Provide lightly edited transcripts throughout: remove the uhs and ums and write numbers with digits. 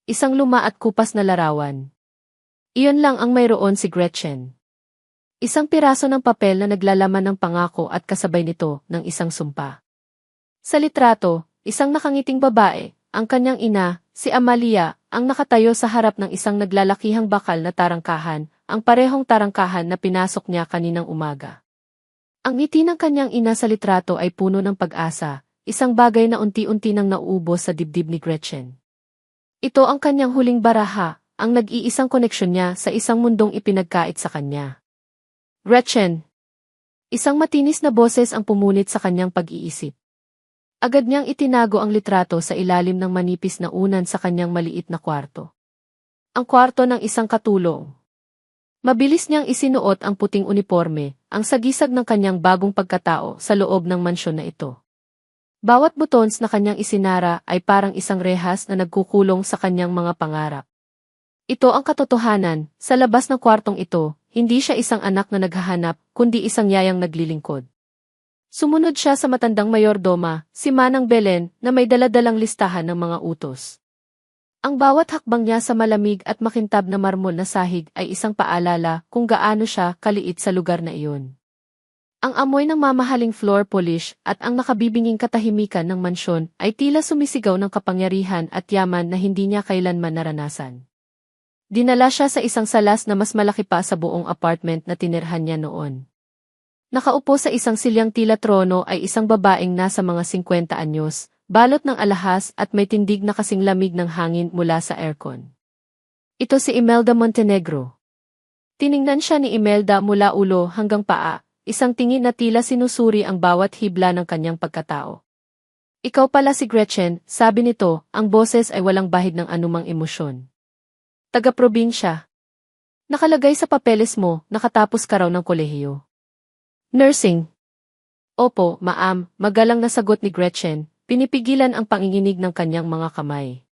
Isang luma at kupas na larawan. Iyon lang ang mayroon si Gretchen. Isang piraso ng papel na naglalaman ng pangako at kasabay nito ng isang sumpa. Sa litrato, isang nakangiting babae, ang kanyang ina, si Amalia, ang nakatayo sa harap ng isang naglalakihang bakal na tarangkahan, ang parehong tarangkahan na pinasok niya kaninang umaga. Ang ngiti ng kanyang ina sa litrato ay puno ng pag-asa, isang bagay na unti-unti nang nauubos sa dibdib ni Gretchen. Ito ang kanyang huling baraha, ang nag-iisang koneksyon niya sa isang mundong ipinagkait sa kanya. Gretchen! Isang matinis na boses ang pumunit sa kanyang pag-iisip. Agad niyang itinago ang litrato sa ilalim ng manipis na unan sa kanyang maliit na kwarto. Ang kwarto ng isang katulong. Mabilis niyang isinuot ang puting uniforme, ang sagisag ng kanyang bagong pagkatao sa loob ng mansyon na ito. Bawat butons na kanyang isinara ay parang isang rehas na nagkukulong sa kanyang mga pangarap. Ito ang katotohanan, sa labas ng kwartong ito, hindi siya isang anak na naghahanap, kundi isang yayang naglilingkod. Sumunod siya sa matandang mayordoma, si Manang Belen, na may daladalang listahan ng mga utos. Ang bawat hakbang niya sa malamig at makintab na marmol na sahig ay isang paalala kung gaano siya kaliit sa lugar na iyon. Ang amoy ng mamahaling floor polish at ang nakabibinging katahimikan ng mansyon ay tila sumisigaw ng kapangyarihan at yaman na hindi niya kailanman naranasan. Dinala siya sa isang salas na mas malaki pa sa buong apartment na tinirhan niya noon. Nakaupo sa isang silyang tila trono ay isang babaeng nasa mga 50 anyos, balot ng alahas at may tindig na kasing lamig ng hangin mula sa aircon. Ito si Imelda Montenegro. Tiningnan siya ni Imelda mula ulo hanggang paa, isang tingin na tila sinusuri ang bawat hibla ng kanyang pagkatao. Ikaw pala si Gretchen, sabi nito, ang boses ay walang bahid ng anumang emosyon. Taga-probinsya. Nakalagay sa papeles mo, nakatapos ka raw ng kolehiyo. Nursing. Opo, ma'am, magalang na sagot ni Gretchen, pinipigilan ang panginginig ng kanyang mga kamay.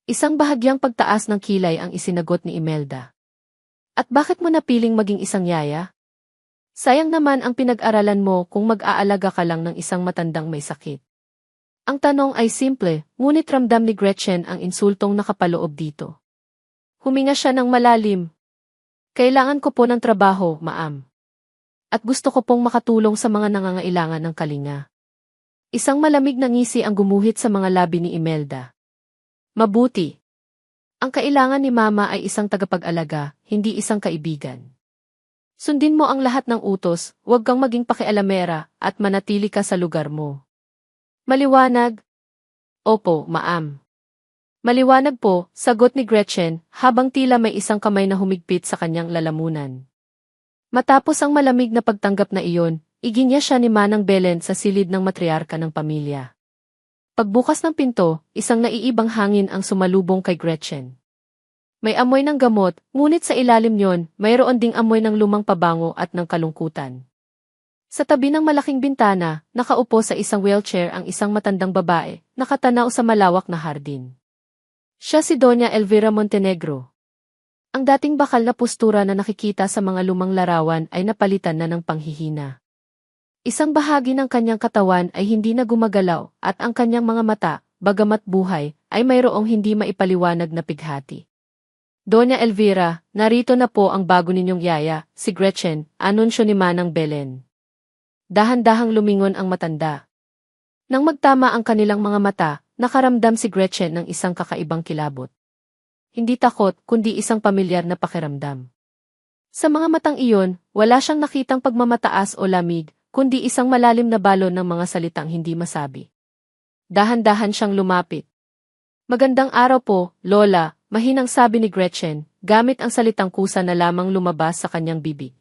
Isang bahagyang pagtaas ng kilay ang isinagot ni Imelda. At bakit mo napiling maging isang yaya? Sayang naman ang pinag-aralan mo kung mag-aalaga ka lang ng isang matandang may sakit. Ang tanong ay simple, ngunit ramdam ni Gretchen ang insultong nakapaloob dito. Huminga siya ng malalim. Kailangan ko po ng trabaho, ma'am. At gusto ko pong makatulong sa mga nangangailangan ng kalinga. Isang malamig na ngisi ang gumuhit sa mga labi ni Imelda. Mabuti. Ang kailangan ni Mama ay isang tagapag-alaga, hindi isang kaibigan. Sundin mo ang lahat ng utos, huwag kang maging pakialamera, at manatili ka sa lugar mo. Maliwanag? Opo, ma'am. Maliwanag po, sagot ni Gretchen, habang tila may isang kamay na humigpit sa kanyang lalamunan. Matapos ang malamig na pagtanggap na iyon, iginya siya ni Manang Belen sa silid ng matriarka ng pamilya. Pagbukas ng pinto, isang naiibang hangin ang sumalubong kay Gretchen. May amoy ng gamot, ngunit sa ilalim niyon, mayroon ding amoy ng lumang pabango at ng kalungkutan. Sa tabi ng malaking bintana, nakaupo sa isang wheelchair ang isang matandang babae, nakatanaw sa malawak na hardin. Siya si Doña Elvira Montenegro. Ang dating bakal na postura na nakikita sa mga lumang larawan ay napalitan na ng panghihina. Isang bahagi ng kanyang katawan ay hindi na gumagalaw at ang kanyang mga mata, bagamat buhay, ay mayroong hindi maipaliwanag na pighati. Doña Elvira, narito na po ang bago ninyong yaya, si Gretchen, anunsyo ni Manang Belen. Dahan-dahang lumingon ang matanda. Nang magtama ang kanilang mga mata, nakaramdam si Gretchen ng isang kakaibang kilabot. Hindi takot, kundi isang pamilyar na pakiramdam. Sa mga matang iyon, wala siyang nakitang pagmamataas o lamig, kundi isang malalim na balon ng mga salitang hindi masabi. Dahan-dahan siyang lumapit. Magandang araw po, Lola, mahinang sabi ni Gretchen, gamit ang salitang kusa na lamang lumabas sa kanyang bibig.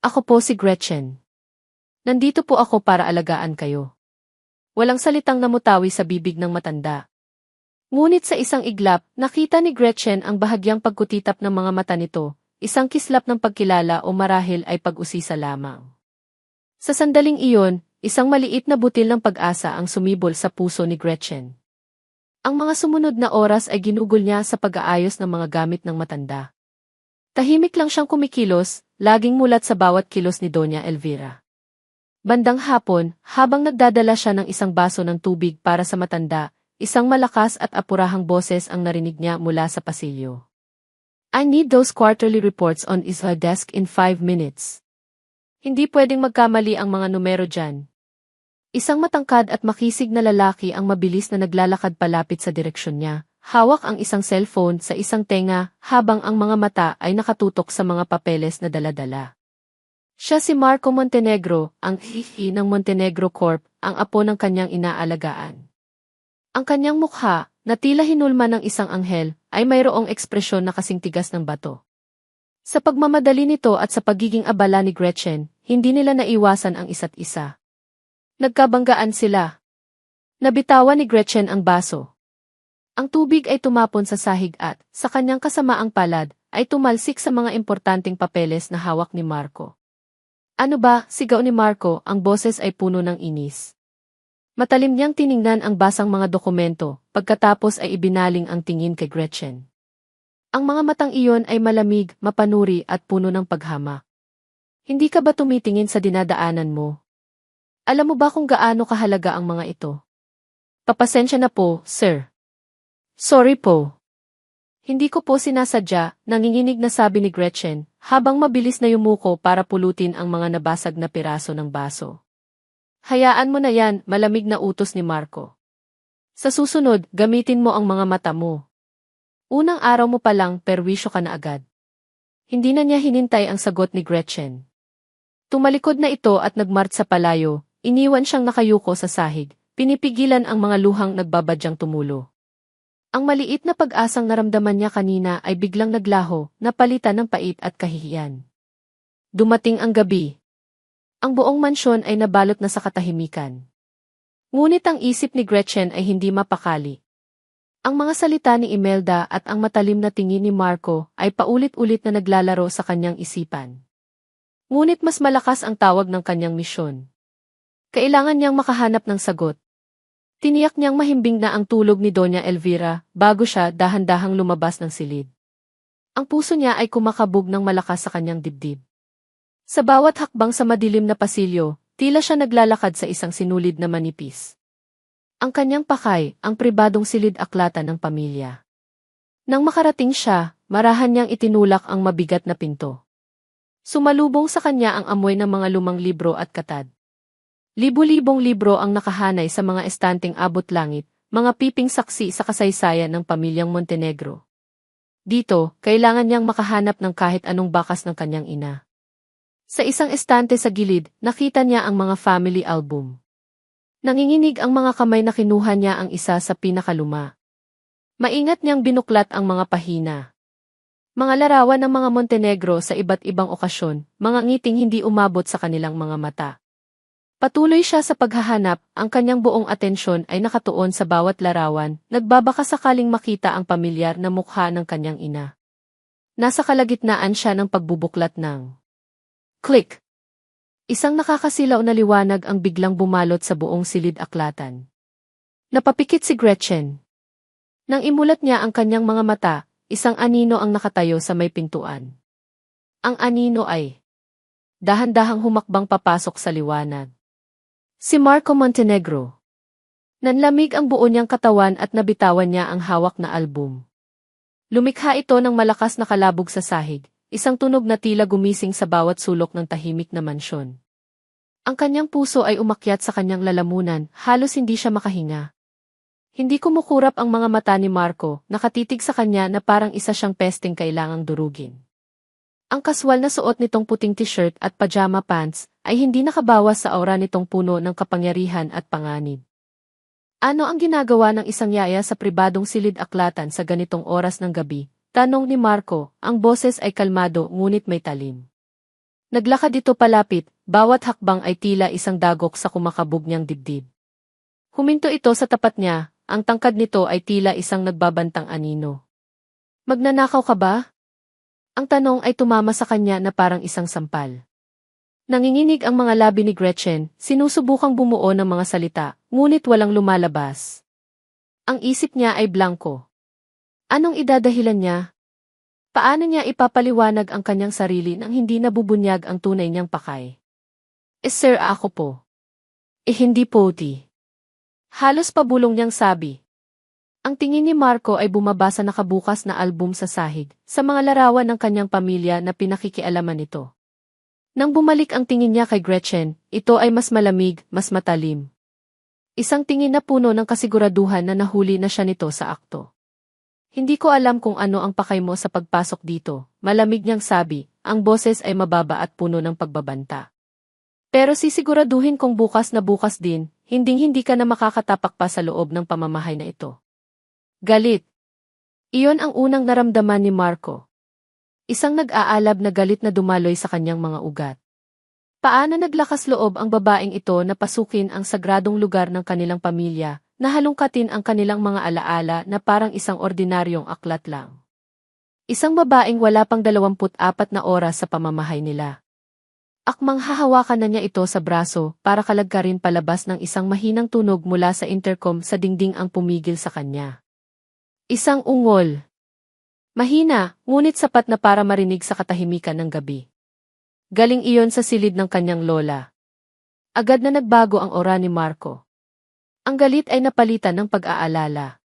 Ako po si Gretchen. Nandito po ako para alagaan kayo. Walang salitang namutawi sa bibig ng matanda. Ngunit sa isang iglap, nakita ni Gretchen ang bahagyang pagkutitap ng mga mata nito, isang kislap ng pagkilala o marahil ay pag-usisa lamang. Sa sandaling iyon, isang maliit na butil ng pag-asa ang sumibol sa puso ni Gretchen. Ang mga sumunod na oras ay ginugol niya sa pag-aayos ng mga gamit ng matanda. Tahimik lang siyang kumikilos, laging mulat sa bawat kilos ni Doña Elvira. Bandang hapon, habang nagdadala siya ng isang baso ng tubig para sa matanda, isang malakas at apurahang boses ang narinig niya mula sa pasilyo. I need those quarterly reports on his desk in 5 minutes. Hindi pwedeng magkamali ang mga numero dyan. Isang matangkad at makisig na lalaki ang mabilis na naglalakad palapit sa direksyon niya. Hawak ang isang cellphone sa isang tenga habang ang mga mata ay nakatutok sa mga papeles na dala-dala. Siya si Marco Montenegro, ang hihi ng Montenegro Corp, ang apo ng kanyang inaalagaan. Ang kanyang mukha, na tila hinulma ng isang anghel, ay mayroong ekspresyon na kasing tigas ng bato. Sa pagmamadali nito at sa pagiging abala ni Gretchen, hindi nila naiwasan ang isa't isa. Nagkabanggaan sila. Nabitawan ni Gretchen ang baso. Ang tubig ay tumapon sa sahig at, sa kanyang kasamaang palad, ay tumalsik sa mga importanteng papeles na hawak ni Marco. Ano ba, sigaw ni Marco, ang boses ay puno ng inis. Matalim niyang tiningnan ang basang mga dokumento, pagkatapos ay ibinaling ang tingin kay Gretchen. Ang mga matang iyon ay malamig, mapanuri at puno ng paghamak. Hindi ka ba tumitingin sa dinadaanan mo? Alam mo ba kung gaano kahalaga ang mga ito? Papasensya na po, sir. Sorry po. Hindi ko po sinasadya, nanginginig na sabi ni Gretchen, habang mabilis na yumuko para pulutin ang mga nabasag na piraso ng baso. Hayaan mo na yan, malamig na utos ni Marco. Sa susunod, gamitin mo ang mga mata mo. Unang araw mo pa lang, perwisyo ka na agad. Hindi na niya hinintay ang sagot ni Gretchen. Tumalikod na ito at nagmart sa palayo, iniwan siyang nakayuko sa sahig, pinipigilan ang mga luhang nagbabadyang tumulo. Ang maliit na pag-asang naramdaman niya kanina ay biglang naglaho, napalitan ng pait at kahihiyan. Dumating ang gabi. Ang buong mansyon ay nabalot na sa katahimikan. Ngunit ang isip ni Gretchen ay hindi mapakali. Ang mga salita ni Imelda at ang matalim na tingin ni Marco ay paulit-ulit na naglalaro sa kanyang isipan. Ngunit mas malakas ang tawag ng kanyang misyon. Kailangan niyang makahanap ng sagot. Tiniyak niyang mahimbing na ang tulog ni Doña Elvira bago siya dahan-dahang lumabas ng silid. Ang puso niya ay kumakabog ng malakas sa kanyang dibdib. Sa bawat hakbang sa madilim na pasilyo, tila siya naglalakad sa isang sinulid na manipis. Ang kanyang pakay, ang pribadong silid-aklatan ng pamilya. Nang makarating siya, marahan niyang itinulak ang mabigat na pinto. Sumalubong sa kanya ang amoy ng mga lumang libro at katad. Libo-libong libro ang nakahanay sa mga estanteng abot langit, mga piping saksi sa kasaysayan ng pamilyang Montenegro. Dito, kailangan niyang makahanap ng kahit anong bakas ng kanyang ina. Sa isang estante sa gilid, nakita niya ang mga family album. Nanginginig ang mga kamay na kinuha niya ang isa sa pinakaluma. Maingat niyang binuklat ang mga pahina. Mga larawan ng mga Montenegro sa iba't ibang okasyon, mga ngiting hindi umabot sa kanilang mga mata. Patuloy siya sa paghahanap, ang kanyang buong atensyon ay nakatuon sa bawat larawan, nagbabaka sakaling makita ang pamilyar na mukha ng kanyang ina. Nasa kalagitnaan siya ng pagbubuklat ng click. Isang nakakasilaw na liwanag ang biglang bumalot sa buong silid-aklatan. Napapikit si Gretchen. Nang imulat niya ang kanyang mga mata, isang anino ang nakatayo sa may pintuan. Ang anino ay dahan-dahang humakbang papasok sa liwanag. Si Marco Montenegro. Nanlamig ang buo niyang katawan at nabitawan niya ang hawak na album. Lumikha ito ng malakas na kalabog sa sahig, isang tunog na tila gumising sa bawat sulok ng tahimik na mansyon. Ang kanyang puso ay umakyat sa kanyang lalamunan, halos hindi siya makahinga. Hindi kumukurap ang mga mata ni Marco, nakatitig sa kanya na parang isa siyang pesteng kailangang durugin. Ang kaswal na suot nitong puting t-shirt at pajama pants ay hindi nakabawas sa aura nitong puno ng kapangyarihan at panganib. Ano ang ginagawa ng isang yaya sa pribadong silid-aklatan sa ganitong oras ng gabi? Tanong ni Marco, ang boses ay kalmado ngunit may talim. Naglakad ito palapit, bawat hakbang ay tila isang dagok sa kumakabog niyang dibdib. Huminto ito sa tapat niya, ang tangkad nito ay tila isang nagbabantang anino. Magnanakaw ka ba? Ang tanong ay tumama sa kanya na parang isang sampal. Nanginginig ang mga labi ni Gretchen, sinusubukang bumuo ng mga salita, ngunit walang lumalabas. Ang isip niya ay blanko. Anong idadahilan niya? Paano niya ipapaliwanag ang kanyang sarili nang hindi nabubunyag ang tunay niyang pakay? Sir, ako po. Hindi po, di. Halos pabulong niyang sabi. Ang tingin ni Marco ay bumaba sa nakabukas na album sa sahig, sa mga larawan ng kanyang pamilya na pinakikialaman nito. Nang bumalik ang tingin niya kay Gretchen, ito ay mas malamig, mas matalim. Isang tingin na puno ng kasiguraduhan na nahuli na siya nito sa akto. Hindi ko alam kung ano ang pakay mo sa pagpasok dito, malamig niyang sabi, ang boses ay mababa at puno ng pagbabanta. Pero sisiguraduhin kong bukas na bukas din, hinding-hindi ka na makakatapak pa sa loob ng pamamahay na ito. Galit. Iyon ang unang naramdaman ni Marco. Isang nag-aalab na galit na dumaloy sa kanyang mga ugat. Paano naglakas loob ang babaeng ito na pasukin ang sagradong lugar ng kanilang pamilya, na halungkatin ang kanilang mga alaala na parang isang ordinaryong aklat lang. Isang babaeng wala pang 24 na oras sa pamamahay nila. Akmang hahawakan na niya ito sa braso para kalagkarin palabas ng isang mahinang tunog mula sa intercom sa dingding ang pumigil sa kanya. Isang ungol. Mahina, ngunit sapat na para marinig sa katahimikan ng gabi. Galing iyon sa silid ng kanyang lola. Agad na nagbago ang aura ni Marco. Ang galit ay napalitan ng pag-aalala.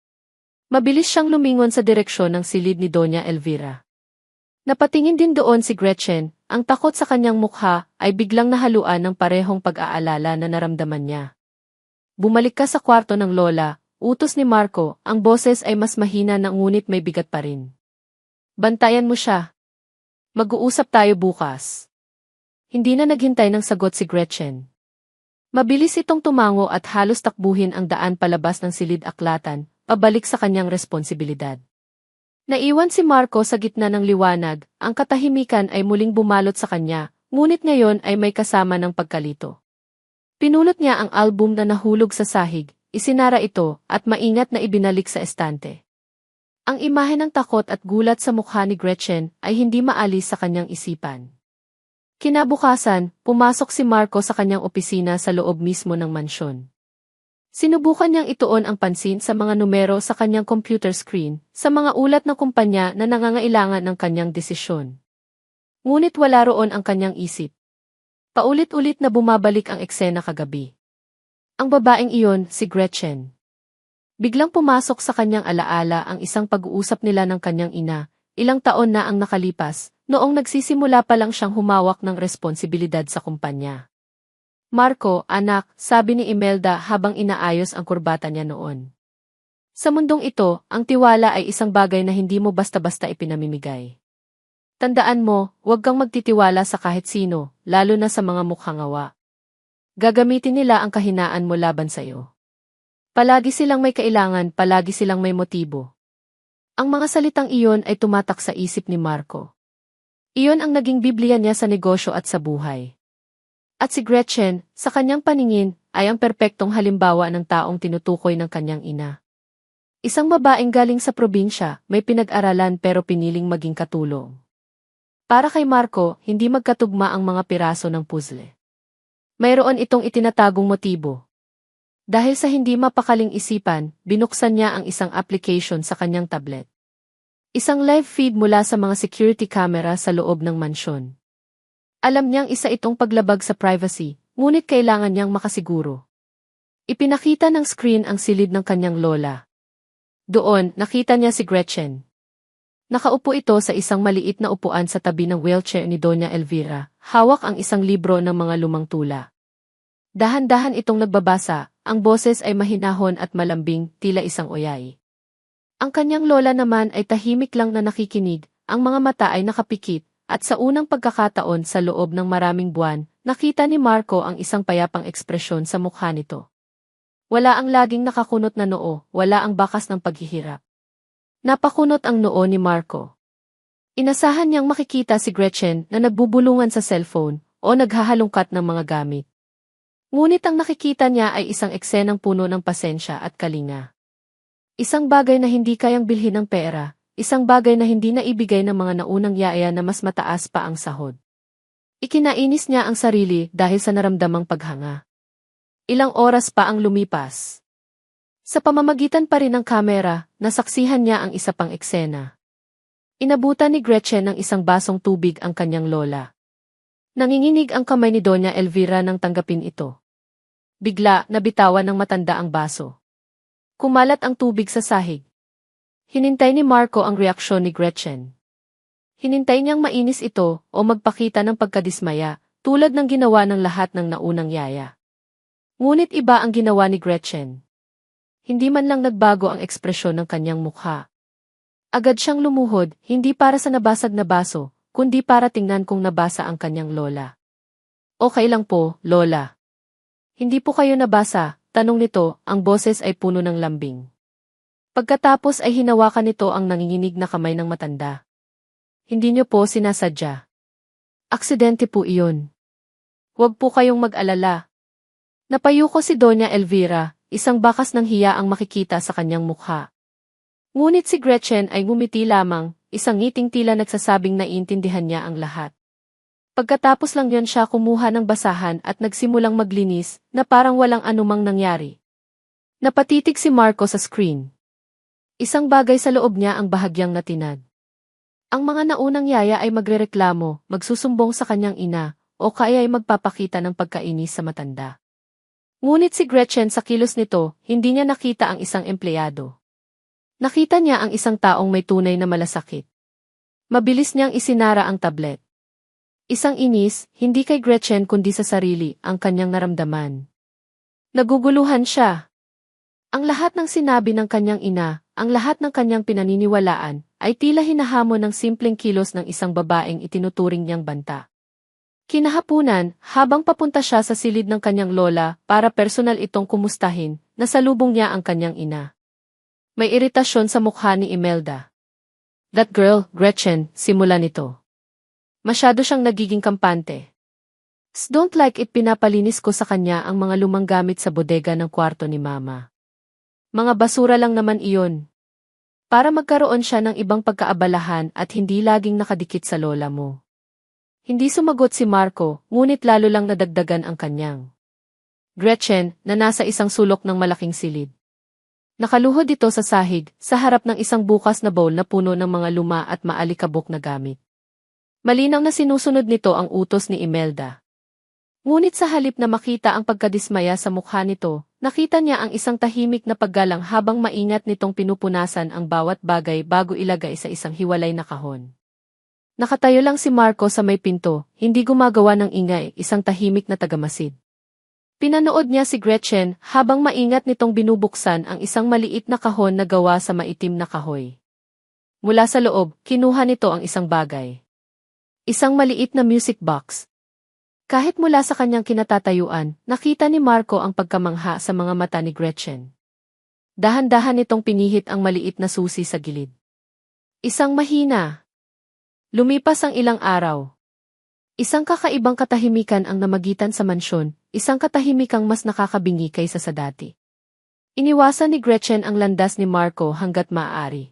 Mabilis siyang lumingon sa direksyon ng silid ni Doña Elvira. Napatingin din doon si Gretchen, ang takot sa kanyang mukha ay biglang nahaluan ng parehong pag-aalala na naramdaman niya. Bumalik ka sa kwarto ng lola, utos ni Marco, ang boses ay mas mahina na ngunit may bigat pa rin. Bantayan mo siya. Mag-uusap tayo bukas. Hindi na naghintay ng sagot si Gretchen. Mabilis itong tumango at halos takbuhin ang daan palabas ng silid-aklatan, pabalik sa kanyang responsibilidad. Naiwan si Marco sa gitna ng liwanag, ang katahimikan ay muling bumalot sa kanya, ngunit ngayon ay may kasama ng pagkalito. Pinulot niya ang album na nahulog sa sahig, isinara ito, at maingat na ibinalik sa estante. Ang imahe ng takot at gulat sa mukha ni Gretchen ay hindi maalis sa kanyang isipan. Kinabukasan, pumasok si Marco sa kanyang opisina sa loob mismo ng mansyon. Sinubukan niyang ituon ang pansin sa mga numero sa kanyang computer screen, sa mga ulat ng kumpanya na nangangailangan ng kanyang desisyon. Ngunit wala roon ang kanyang isip. Paulit-ulit na bumabalik ang eksena kagabi. Ang babaeng iyon, si Gretchen. Biglang pumasok sa kanyang alaala ang isang pag-uusap nila ng kanyang ina, ilang taon na ang nakalipas, noong nagsisimula pa lang siyang humawak ng responsibilidad sa kumpanya. Marco, anak, sabi ni Imelda habang inaayos ang kurbata niya noon. Sa mundong ito, ang tiwala ay isang bagay na hindi mo basta-basta ipinamimigay. Tandaan mo, huwag kang magtitiwala sa kahit sino, lalo na sa mga mukhangawa. Gagamitin nila ang kahinaan mo laban sa iyo. Palagi silang may kailangan, palagi silang may motibo. Ang mga salitang iyon ay tumatak sa isip ni Marco. Iyon ang naging Biblia niya sa negosyo at sa buhay. At si Gretchen, sa kanyang paningin, ay ang perpektong halimbawa ng taong tinutukoy ng kanyang ina. Isang babaeng galing sa probinsya, may pinag-aralan pero piniling maging katulong. Para kay Marco, hindi magkatugma ang mga piraso ng puzzle. Mayroon itong itinatagong motibo. Dahil sa hindi mapakaling isipan, binuksan niya ang isang application sa kanyang tablet. Isang live feed mula sa mga security camera sa loob ng mansyon. Alam niyang isa itong paglabag sa privacy, ngunit kailangan niyang makasiguro. Ipinakita ng screen ang silid ng kanyang lola. Doon, nakita niya si Gretchen. Nakaupo ito sa isang maliit na upuan sa tabi ng wheelchair ni Doña Elvira, hawak ang isang libro ng mga lumang tula. Dahan-dahan itong nagbabasa, ang boses ay mahinahon at malambing, tila isang oyay. Ang kanyang lola naman ay tahimik lang na nakikinig, ang mga mata ay nakapikit, at sa unang pagkakataon sa loob ng maraming buwan, nakita ni Marco ang isang payapang ekspresyon sa mukha nito. Wala ang laging nakakunot na noo, wala ang bakas ng paghihirap. Napakunot ang noo ni Marco. Inasahan niyang makikita si Gretchen na nagbubulungan sa cellphone o naghahalungkat ng mga gamit. Ngunit ang nakikita niya ay isang eksenang puno ng pasensya at kalinga. Isang bagay na hindi kayang bilhin ng pera, isang bagay na hindi naibigay ng mga naunang yaya na mas mataas pa ang sahod. Ikinainis niya ang sarili dahil sa naramdamang paghanga. Ilang oras pa ang lumipas. Sa pamamagitan pa rin ng kamera, nasaksihan niya ang isa pang eksena. Inabutan ni Gretchen ng isang basong tubig ang kanyang lola. Nanginginig ang kamay ni Doña Elvira nang tanggapin ito. Bigla, nabitawan ng matanda ang baso. Kumalat ang tubig sa sahig. Hinintay ni Marco ang reaksyon ni Gretchen. Hinintay niyang mainis ito o magpakita ng pagkadismaya, tulad ng ginawa ng lahat ng naunang yaya. Ngunit iba ang ginawa ni Gretchen. Hindi man lang nagbago ang ekspresyon ng kanyang mukha. Agad siyang lumuhod, hindi para sa nabasag na baso, kundi para tingnan kung nabasa ang kanyang lola. Okay lang po, lola. Hindi po kayo nabasa, tanong nito, ang boses ay puno ng lambing. Pagkatapos ay hinawakan nito ang nanginginig na kamay ng matanda. Hindi niyo po sinasadya. Aksidente po iyon. Huwag po kayong mag-alala. Napayuko si Doña Elvira, isang bakas ng hiya ang makikita sa kanyang mukha. Ngunit si Gretchen ay ngumiti lamang, isang ngiting tila nagsasabing naiintindihan niya ang lahat. Pagkatapos lang yon siya kumuha ng basahan at nagsimulang maglinis na parang walang anumang nangyari. Napatitig si Marco sa screen. Isang bagay sa loob niya ang bahagyang natinag. Ang mga naunang yaya ay magrereklamo, magsusumbong sa kanyang ina, o kaya ay magpapakita ng pagkainis sa matanda. Ngunit si Gretchen sa kilos nito, hindi niya nakita ang isang empleyado. Nakita niya ang isang taong may tunay na malasakit. Mabilis niyang isinara ang tablet. Isang inis, hindi kay Gretchen kundi sa sarili, ang kanyang naramdaman. Naguguluhan siya. Ang lahat ng sinabi ng kanyang ina, ang lahat ng kanyang pinaniniwalaan, ay tila hinahamon ng simpleng kilos ng isang babaeng itinuturing niyang banta. Kinahapunan, habang papunta siya sa silid ng kanyang lola para personal itong kumustahin, nasalubong niya ang kanyang ina. May iritasyon sa mukha ni Imelda. That girl, Gretchen, simula nito. Masyado siyang nagiging kampante. Don't like it, pinapalinis ko sa kanya ang mga lumang gamit sa bodega ng kwarto ni Mama. Mga basura lang naman iyon. Para magkaroon siya ng ibang pagkaabalahan at hindi laging nakadikit sa lola mo. Hindi sumagot si Marco, ngunit lalo lang nadagdagan ang kanyang. Gretchen, na nasa isang sulok ng malaking silid. Nakaluhod ito sa sahig, sa harap ng isang bukas na bowl na puno ng mga luma at maalikabok na gamit. Malinaw na sinusunod nito ang utos ni Imelda. Ngunit sa halip na makita ang pagkadismaya sa mukha nito, nakita niya ang isang tahimik na paggalang habang maingat nitong pinupunasan ang bawat bagay bago ilagay sa isang hiwalay na kahon. Nakatayo lang si Marco sa may pinto, hindi gumagawa ng ingay, isang tahimik na tagamasid. Pinanood niya si Gretchen habang maingat nitong binubuksan ang isang maliit na kahon na gawa sa maitim na kahoy. Mula sa loob, kinuha nito ang isang bagay. Isang maliit na music box. Kahit mula sa kanyang kinatatayuan, nakita ni Marco ang pagkamangha sa mga mata ni Gretchen. Dahan-dahan nitong pinihit ang maliit na susi sa gilid. Isang mahina. Lumipas ang ilang araw. Isang kakaibang katahimikan ang namagitan sa mansyon, isang katahimikang mas nakakabingi kaysa sa dati. Iniwasan ni Gretchen ang landas ni Marco hanggat maaari.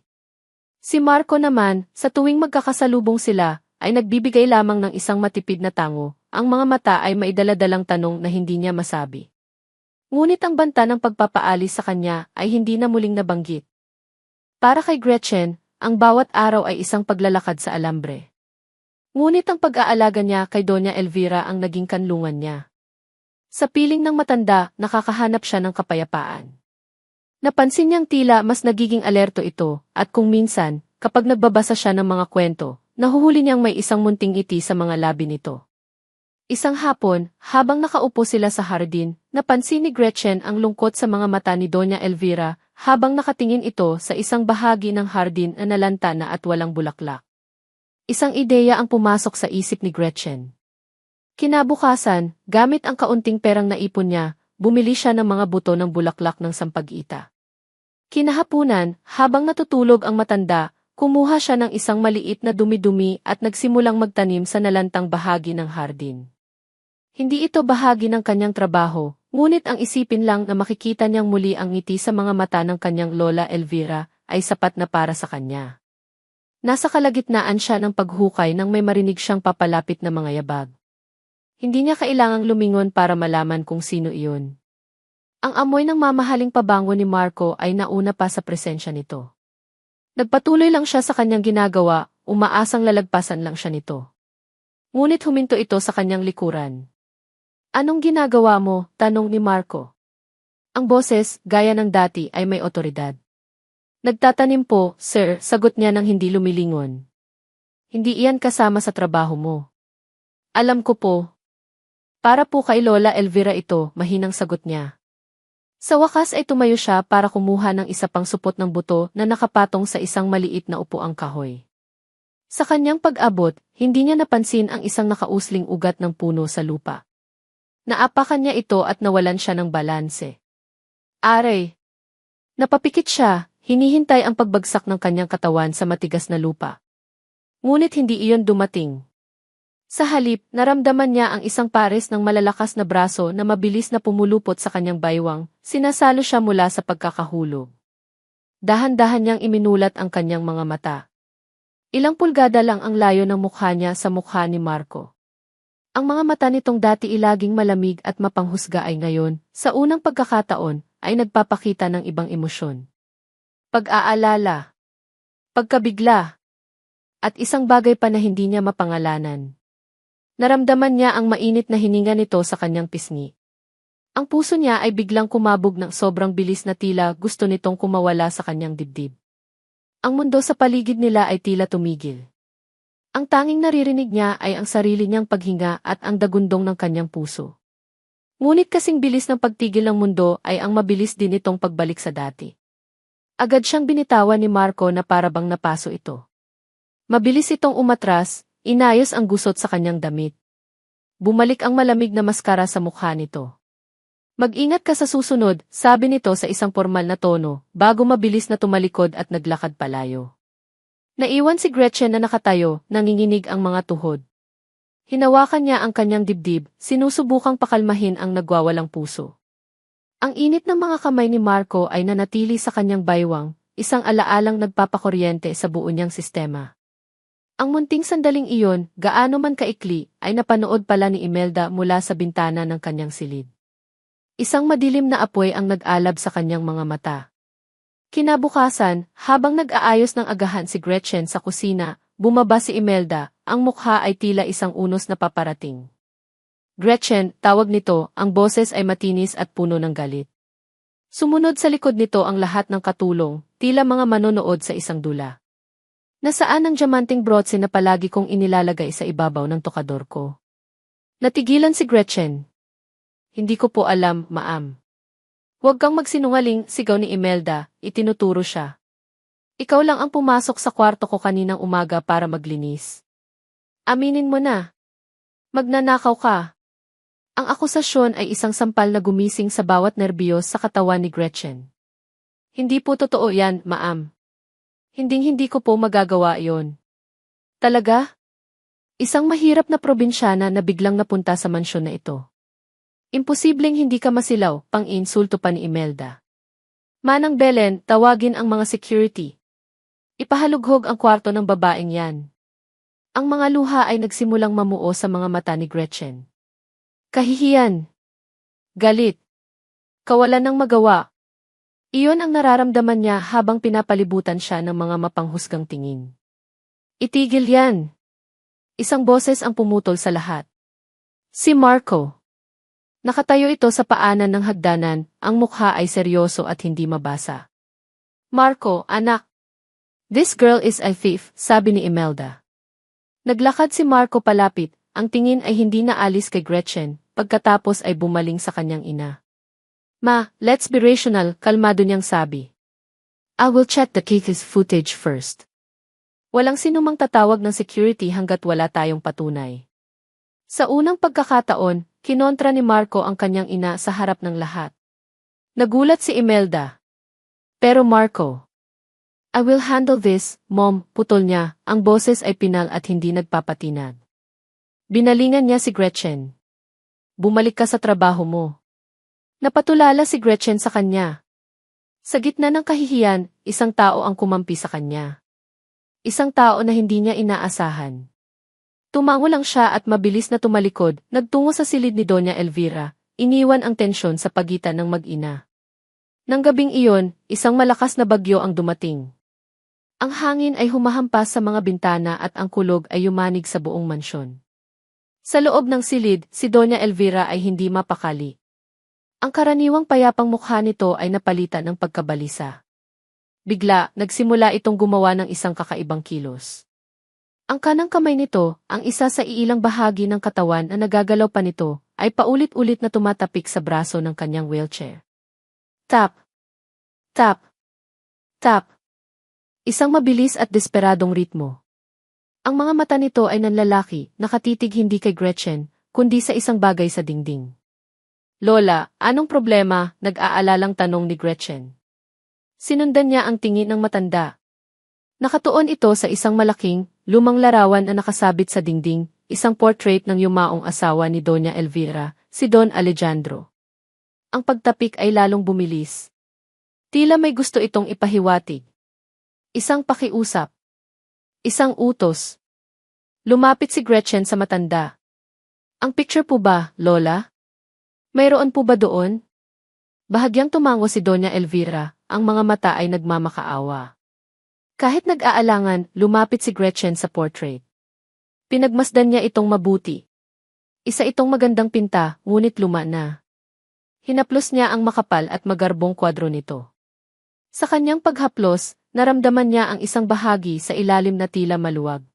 Si Marco naman, sa tuwing magkakasalubong sila, ay nagbibigay lamang ng isang matipid na tango, ang mga mata ay maidala-dalang tanong na hindi niya masabi. Ngunit ang banta ng pagpapaalis sa kanya ay hindi na muling nabanggit. Para kay Gretchen, ang bawat araw ay isang paglalakad sa alambre. Ngunit ang pag-aalaga niya kay Doña Elvira ang naging kanlungan niya. Sa piling ng matanda, nakakahanap siya ng kapayapaan. Napansin niyang tila mas nagiging alerto ito, at kung minsan, kapag nagbabasa siya ng mga kwento, nahuhuli niyang may isang munting ngiti sa mga labi nito. Isang hapon, habang nakaupo sila sa hardin, napansin ni Gretchen ang lungkot sa mga mata ni Doña Elvira, habang nakatingin ito sa isang bahagi ng hardin na nalanta na at walang bulaklak. Isang ideya ang pumasok sa isip ni Gretchen. Kinabukasan, gamit ang kaunting perang naipon niya, bumili siya ng mga buto ng bulaklak ng sampag-ita. Kinahapunan, habang natutulog ang matanda, kumuha siya ng isang maliit na dumi-dumi at nagsimulang magtanim sa nalantang bahagi ng hardin. Hindi ito bahagi ng kanyang trabaho, ngunit ang isipin lang na makikita niyang muli ang ngiti sa mga mata ng kanyang lola Elvira ay sapat na para sa kanya. Nasa kalagitnaan siya ng paghukay nang may marinig siyang papalapit na mga yabag. Hindi niya kailangang lumingon para malaman kung sino iyon. Ang amoy ng mamahaling pabango ni Marco ay nauna pa sa presensya nito. Nagpatuloy lang siya sa kanyang ginagawa, umaasang lalagpasan lang siya nito. Ngunit huminto ito sa kanyang likuran. Anong ginagawa mo? Tanong ni Marco. Ang boses, gaya ng dati, ay may otoridad. Nagtatanim po, sir, sagot niya nang hindi lumilingon. Hindi iyan kasama sa trabaho mo. Alam ko po. Para po kay Lola Elvira ito, mahinang sagot niya. Sa wakas ay tumayo siya para kumuha ng isa pang supot ng buto na nakapatong sa isang maliit na upuang kahoy. Sa kanyang pag-abot, hindi niya napansin ang isang nakausling ugat ng puno sa lupa. Naapakan niya ito at nawalan siya ng balanse. Aray! Napapikit siya, hinihintay ang pagbagsak ng kanyang katawan sa matigas na lupa. Ngunit hindi iyon dumating. Sa halip, naramdaman niya ang isang pares ng malalakas na braso na mabilis na pumulupot sa kanyang baywang, sinasalo siya mula sa pagkakahulog. Dahan-dahan niyang iminulat ang kanyang mga mata. Ilang pulgada lang ang layo ng mukha niya sa mukha ni Marco. Ang mga mata nitong dati ilaging malamig at mapanghusga ay ngayon, sa unang pagkakataon, ay nagpapakita ng ibang emosyon. Pag-aalala, pagkabigla, at isang bagay pa na hindi niya mapangalanan. Naramdaman niya ang mainit na hininga nito sa kanyang pisngi. Ang puso niya ay biglang kumabog ng sobrang bilis na tila gusto nitong kumawala sa kanyang dibdib. Ang mundo sa paligid nila ay tila tumigil. Ang tanging naririnig niya ay ang sarili niyang paghinga at ang dagundong ng kanyang puso. Ngunit kasing bilis ng pagtigil ng mundo ay ang mabilis din itong pagbalik sa dati. Agad siyang binitawan ni Marco na parabang napaso ito. Mabilis itong umatras, inayos ang gusot sa kanyang damit. Bumalik ang malamig na maskara sa mukha nito. Mag-ingat ka sa susunod, sabi nito sa isang formal na tono, bago mabilis na tumalikod at naglakad palayo. Naiwan si Gretchen na nakatayo, nanginginig ang mga tuhod. Hinawakan niya ang kanyang dibdib, sinusubukang pakalmahin ang nagwawalang puso. Ang init ng mga kamay ni Marco ay nanatili sa kanyang baywang, isang alaalang nagpapakuryente sa buo niyang sistema. Ang munting sandaling iyon, gaano man kaikli, ay napanood pala ni Imelda mula sa bintana ng kanyang silid. Isang madilim na apoy ang nag-alab sa kanyang mga mata. Kinabukasan, habang nag-aayos ng agahan si Gretchen sa kusina, bumaba si Imelda, ang mukha ay tila isang unos na paparating. Gretchen, tawag nito, ang boses ay matinis at puno ng galit. Sumunod sa likod nito ang lahat ng katulong, tila mga manonood sa isang dula. Nasaan ang diamanting brotse na palagi kong inilalagay sa ibabaw ng tokador ko? Natigilan si Gretchen. Hindi ko po alam, ma'am. Huwag kang magsinungaling, sigaw ni Imelda, itinuturo siya. Ikaw lang ang pumasok sa kwarto ko kaninang umaga para maglinis. Aminin mo na. Magnanakaw ka. Ang akusasyon ay isang sampal na gumising sa bawat nerbiyos sa katawan ni Gretchen. Hindi po totoo yan, ma'am. Hinding-hindi ko po magagawa iyon. Talaga? Isang mahirap na probinsyana na biglang napunta sa mansyon na ito. Imposibleng hindi ka masilaw, pang-insulto pa ni Imelda. Manang Belen, tawagin ang mga security. Ipahalughog ang kwarto ng babaeng yan. Ang mga luha ay nagsimulang mamuo sa mga mata ni Gretchen. Kahihiyan. Galit. Kawalan ng magawa. Iyon ang nararamdaman niya habang pinapalibutan siya ng mga mapanghusgang tingin. Itigil yan. Isang boses ang pumutol sa lahat. Si Marco. Nakatayo ito sa paanan ng hagdanan, ang mukha ay seryoso at hindi mabasa. Marco, anak. This girl is a thief, sabi ni Imelda. Naglakad si Marco palapit, ang tingin ay hindi naalis kay Gretchen, pagkatapos ay bumaling sa kanyang ina. Ma, let's be rational, kalmado niyang sabi. I will check the case footage first. Walang sinumang tatawag ng security hanggat wala tayong patunay. Sa unang pagkakataon, kinontra ni Marco ang kanyang ina sa harap ng lahat. Nagulat si Imelda. Pero Marco, I will handle this, Mom, putol niya, ang boses ay pinal at hindi nagpapatinag. Binalingan niya si Gretchen. Bumalik ka sa trabaho mo. Napatulala si Gretchen sa kanya. Sa gitna ng kahihiyan, isang tao ang kumampi sa kanya. Isang tao na hindi niya inaasahan. Tumango lang siya at mabilis na tumalikod, nagtungo sa silid ni Doña Elvira, iniwan ang tensyon sa pagitan ng mag-ina. Nang gabing iyon, isang malakas na bagyo ang dumating. Ang hangin ay humahampas sa mga bintana at ang kulog ay yumanig sa buong mansyon. Sa loob ng silid, si Doña Elvira ay hindi mapakali. Ang karaniwang payapang mukha nito ay napalitan ng pagkabalisa. Bigla, nagsimula itong gumawa ng isang kakaibang kilos. Ang kanang kamay nito, ang isa sa iilang bahagi ng katawan na nagagalaw pa nito, ay paulit-ulit na tumatapik sa braso ng kanyang wheelchair. Tap! Tap! Tap! Isang mabilis at desperadong ritmo. Ang mga mata nito ay nanlalaki, nakatitig hindi kay Gretchen, kundi sa isang bagay sa dingding. Lola, anong problema? Nag-aalalang tanong ni Gretchen. Sinundan niya ang tingin ng matanda. Nakatuon ito sa isang malaking, lumang larawan na nakasabit sa dingding, isang portrait ng yumaong asawa ni Doña Elvira, si Don Alejandro. Ang pagtapik ay lalong bumilis. Tila may gusto itong ipahiwatig. Isang pakiusap. Isang utos. Lumapit si Gretchen sa matanda. Ang picture po ba, Lola? Mayroon po ba doon? Bahagyang tumango si Doña Elvira, ang mga mata ay nagmamakaawa. Kahit nag-aalangan, lumapit si Gretchen sa portrait. Pinagmasdan niya itong mabuti. Isa itong magandang pinta, ngunit luma na. Hinaplos niya ang makapal at magarbong kwadro nito. Sa kanyang paghaplos, naramdaman niya ang isang bahagi sa ilalim na tila maluwag.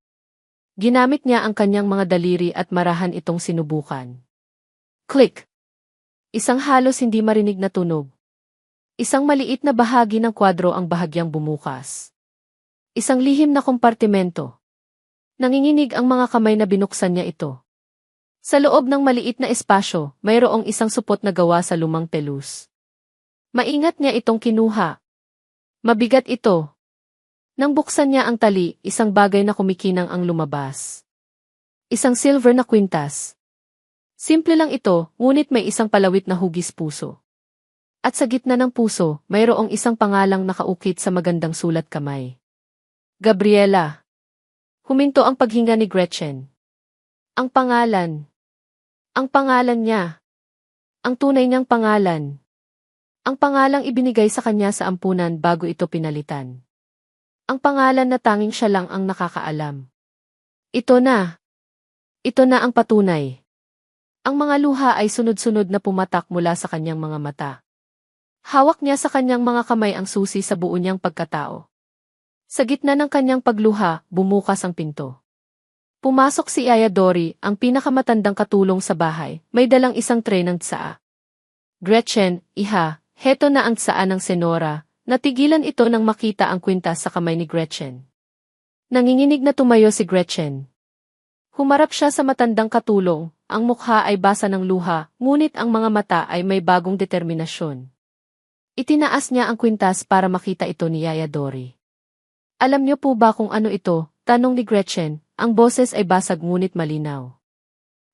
Ginamit niya ang kanyang mga daliri at marahan itong sinubukan. Click! Isang halos hindi marinig na tunog. Isang maliit na bahagi ng kwadro ang bahagyang bumukas. Isang lihim na kompartimento. Nanginginig ang mga kamay na binuksan niya ito. Sa loob ng maliit na espasyo, mayroong isang supot na gawa sa lumang pelus. Maingat niya itong kinuha. Mabigat ito. Nang buksan niya ang tali, isang bagay na kumikinang ang lumabas. Isang silver na kwintas. Simple lang ito, ngunit may isang palawit na hugis puso. At sa gitna ng puso, mayroong isang pangalang nakaukit sa magandang sulat kamay. Gabriela. Huminto ang paghinga ni Gretchen. Ang pangalan. Ang pangalan niya. Ang tunay niyang pangalan. Ang pangalang ibinigay sa kanya sa ampunan bago ito pinalitan. Ang pangalan na tanging siya lang ang nakakaalam. Ito na. Ito na ang patunay. Ang mga luha ay sunod-sunod na pumatak mula sa kanyang mga mata. Hawak niya sa kanyang mga kamay ang susi sa buo niyang pagkatao. Sa gitna ng kanyang pagluha, bumukas ang pinto. Pumasok si Yaya Dory, ang pinakamatandang katulong sa bahay, may dalang isang tray ng tsaa. Gretchen, iha, heto na ang tsaa ng senora. Natigilan ito nang makita ang kwintas sa kamay ni Gretchen. Nanginginig na tumayo si Gretchen. Humarap siya sa matandang katulong, ang mukha ay basa ng luha, ngunit ang mga mata ay may bagong determinasyon. Itinaas niya ang kwintas para makita ito ni Yaya Dory. Alam niyo po ba kung ano ito? Tanong ni Gretchen, ang boses ay basag ngunit malinaw.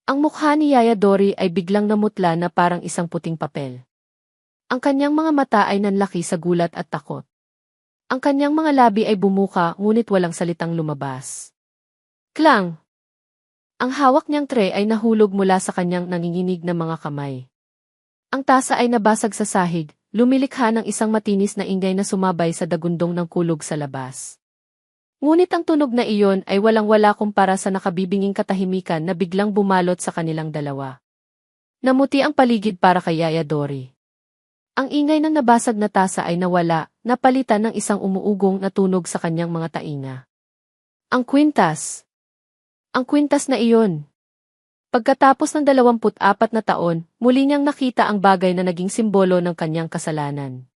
Ang mukha ni Yaya Dory ay biglang namutla na parang isang puting papel. Ang kanyang mga mata ay nanlaki sa gulat at takot. Ang kanyang mga labi ay bumuka ngunit walang salitang lumabas. Klang! Ang hawak niyang tray ay nahulog mula sa kanyang nanginginig na mga kamay. Ang tasa ay nabasag sa sahig, lumilikha ng isang matinis na ingay na sumabay sa dagundong ng kulog sa labas. Ngunit ang tunog na iyon ay walang-wala kumpara sa nakabibinging katahimikan na biglang bumalot sa kanilang dalawa. Namuti ang paligid para kay Yaya Dory. Ang ingay ng nabasag na tasa ay nawala, napalitan ng isang umuugong na tunog sa kanyang mga tainga. Ang kwintas! Ang kwintas na iyon! Pagkatapos ng 24 na taon, muli niyang nakita ang bagay na naging simbolo ng kanyang kasalanan.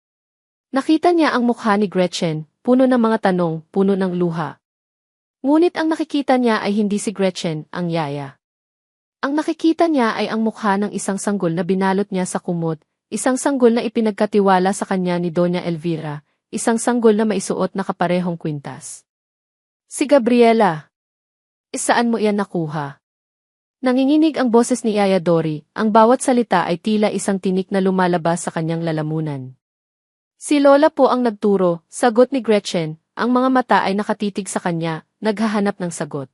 Nakita niya ang mukha ni Gretchen, puno ng mga tanong, puno ng luha. Ngunit ang nakikita niya ay hindi si Gretchen, ang yaya. Ang nakikita niya ay ang mukha ng isang sanggol na binalot niya sa kumot, isang sanggol na ipinagkatiwala sa kanya ni Doña Elvira, isang sanggol na maisuot na kaparehong kwintas. Si Gabriela. Saan mo iyan nakuha? Nanginginig ang boses ni Yaya Dory, ang bawat salita ay tila isang tinik na lumalabas sa kanyang lalamunan. Si Lola po ang nagturo, sagot ni Gretchen, ang mga mata ay nakatitig sa kanya, naghahanap ng sagot.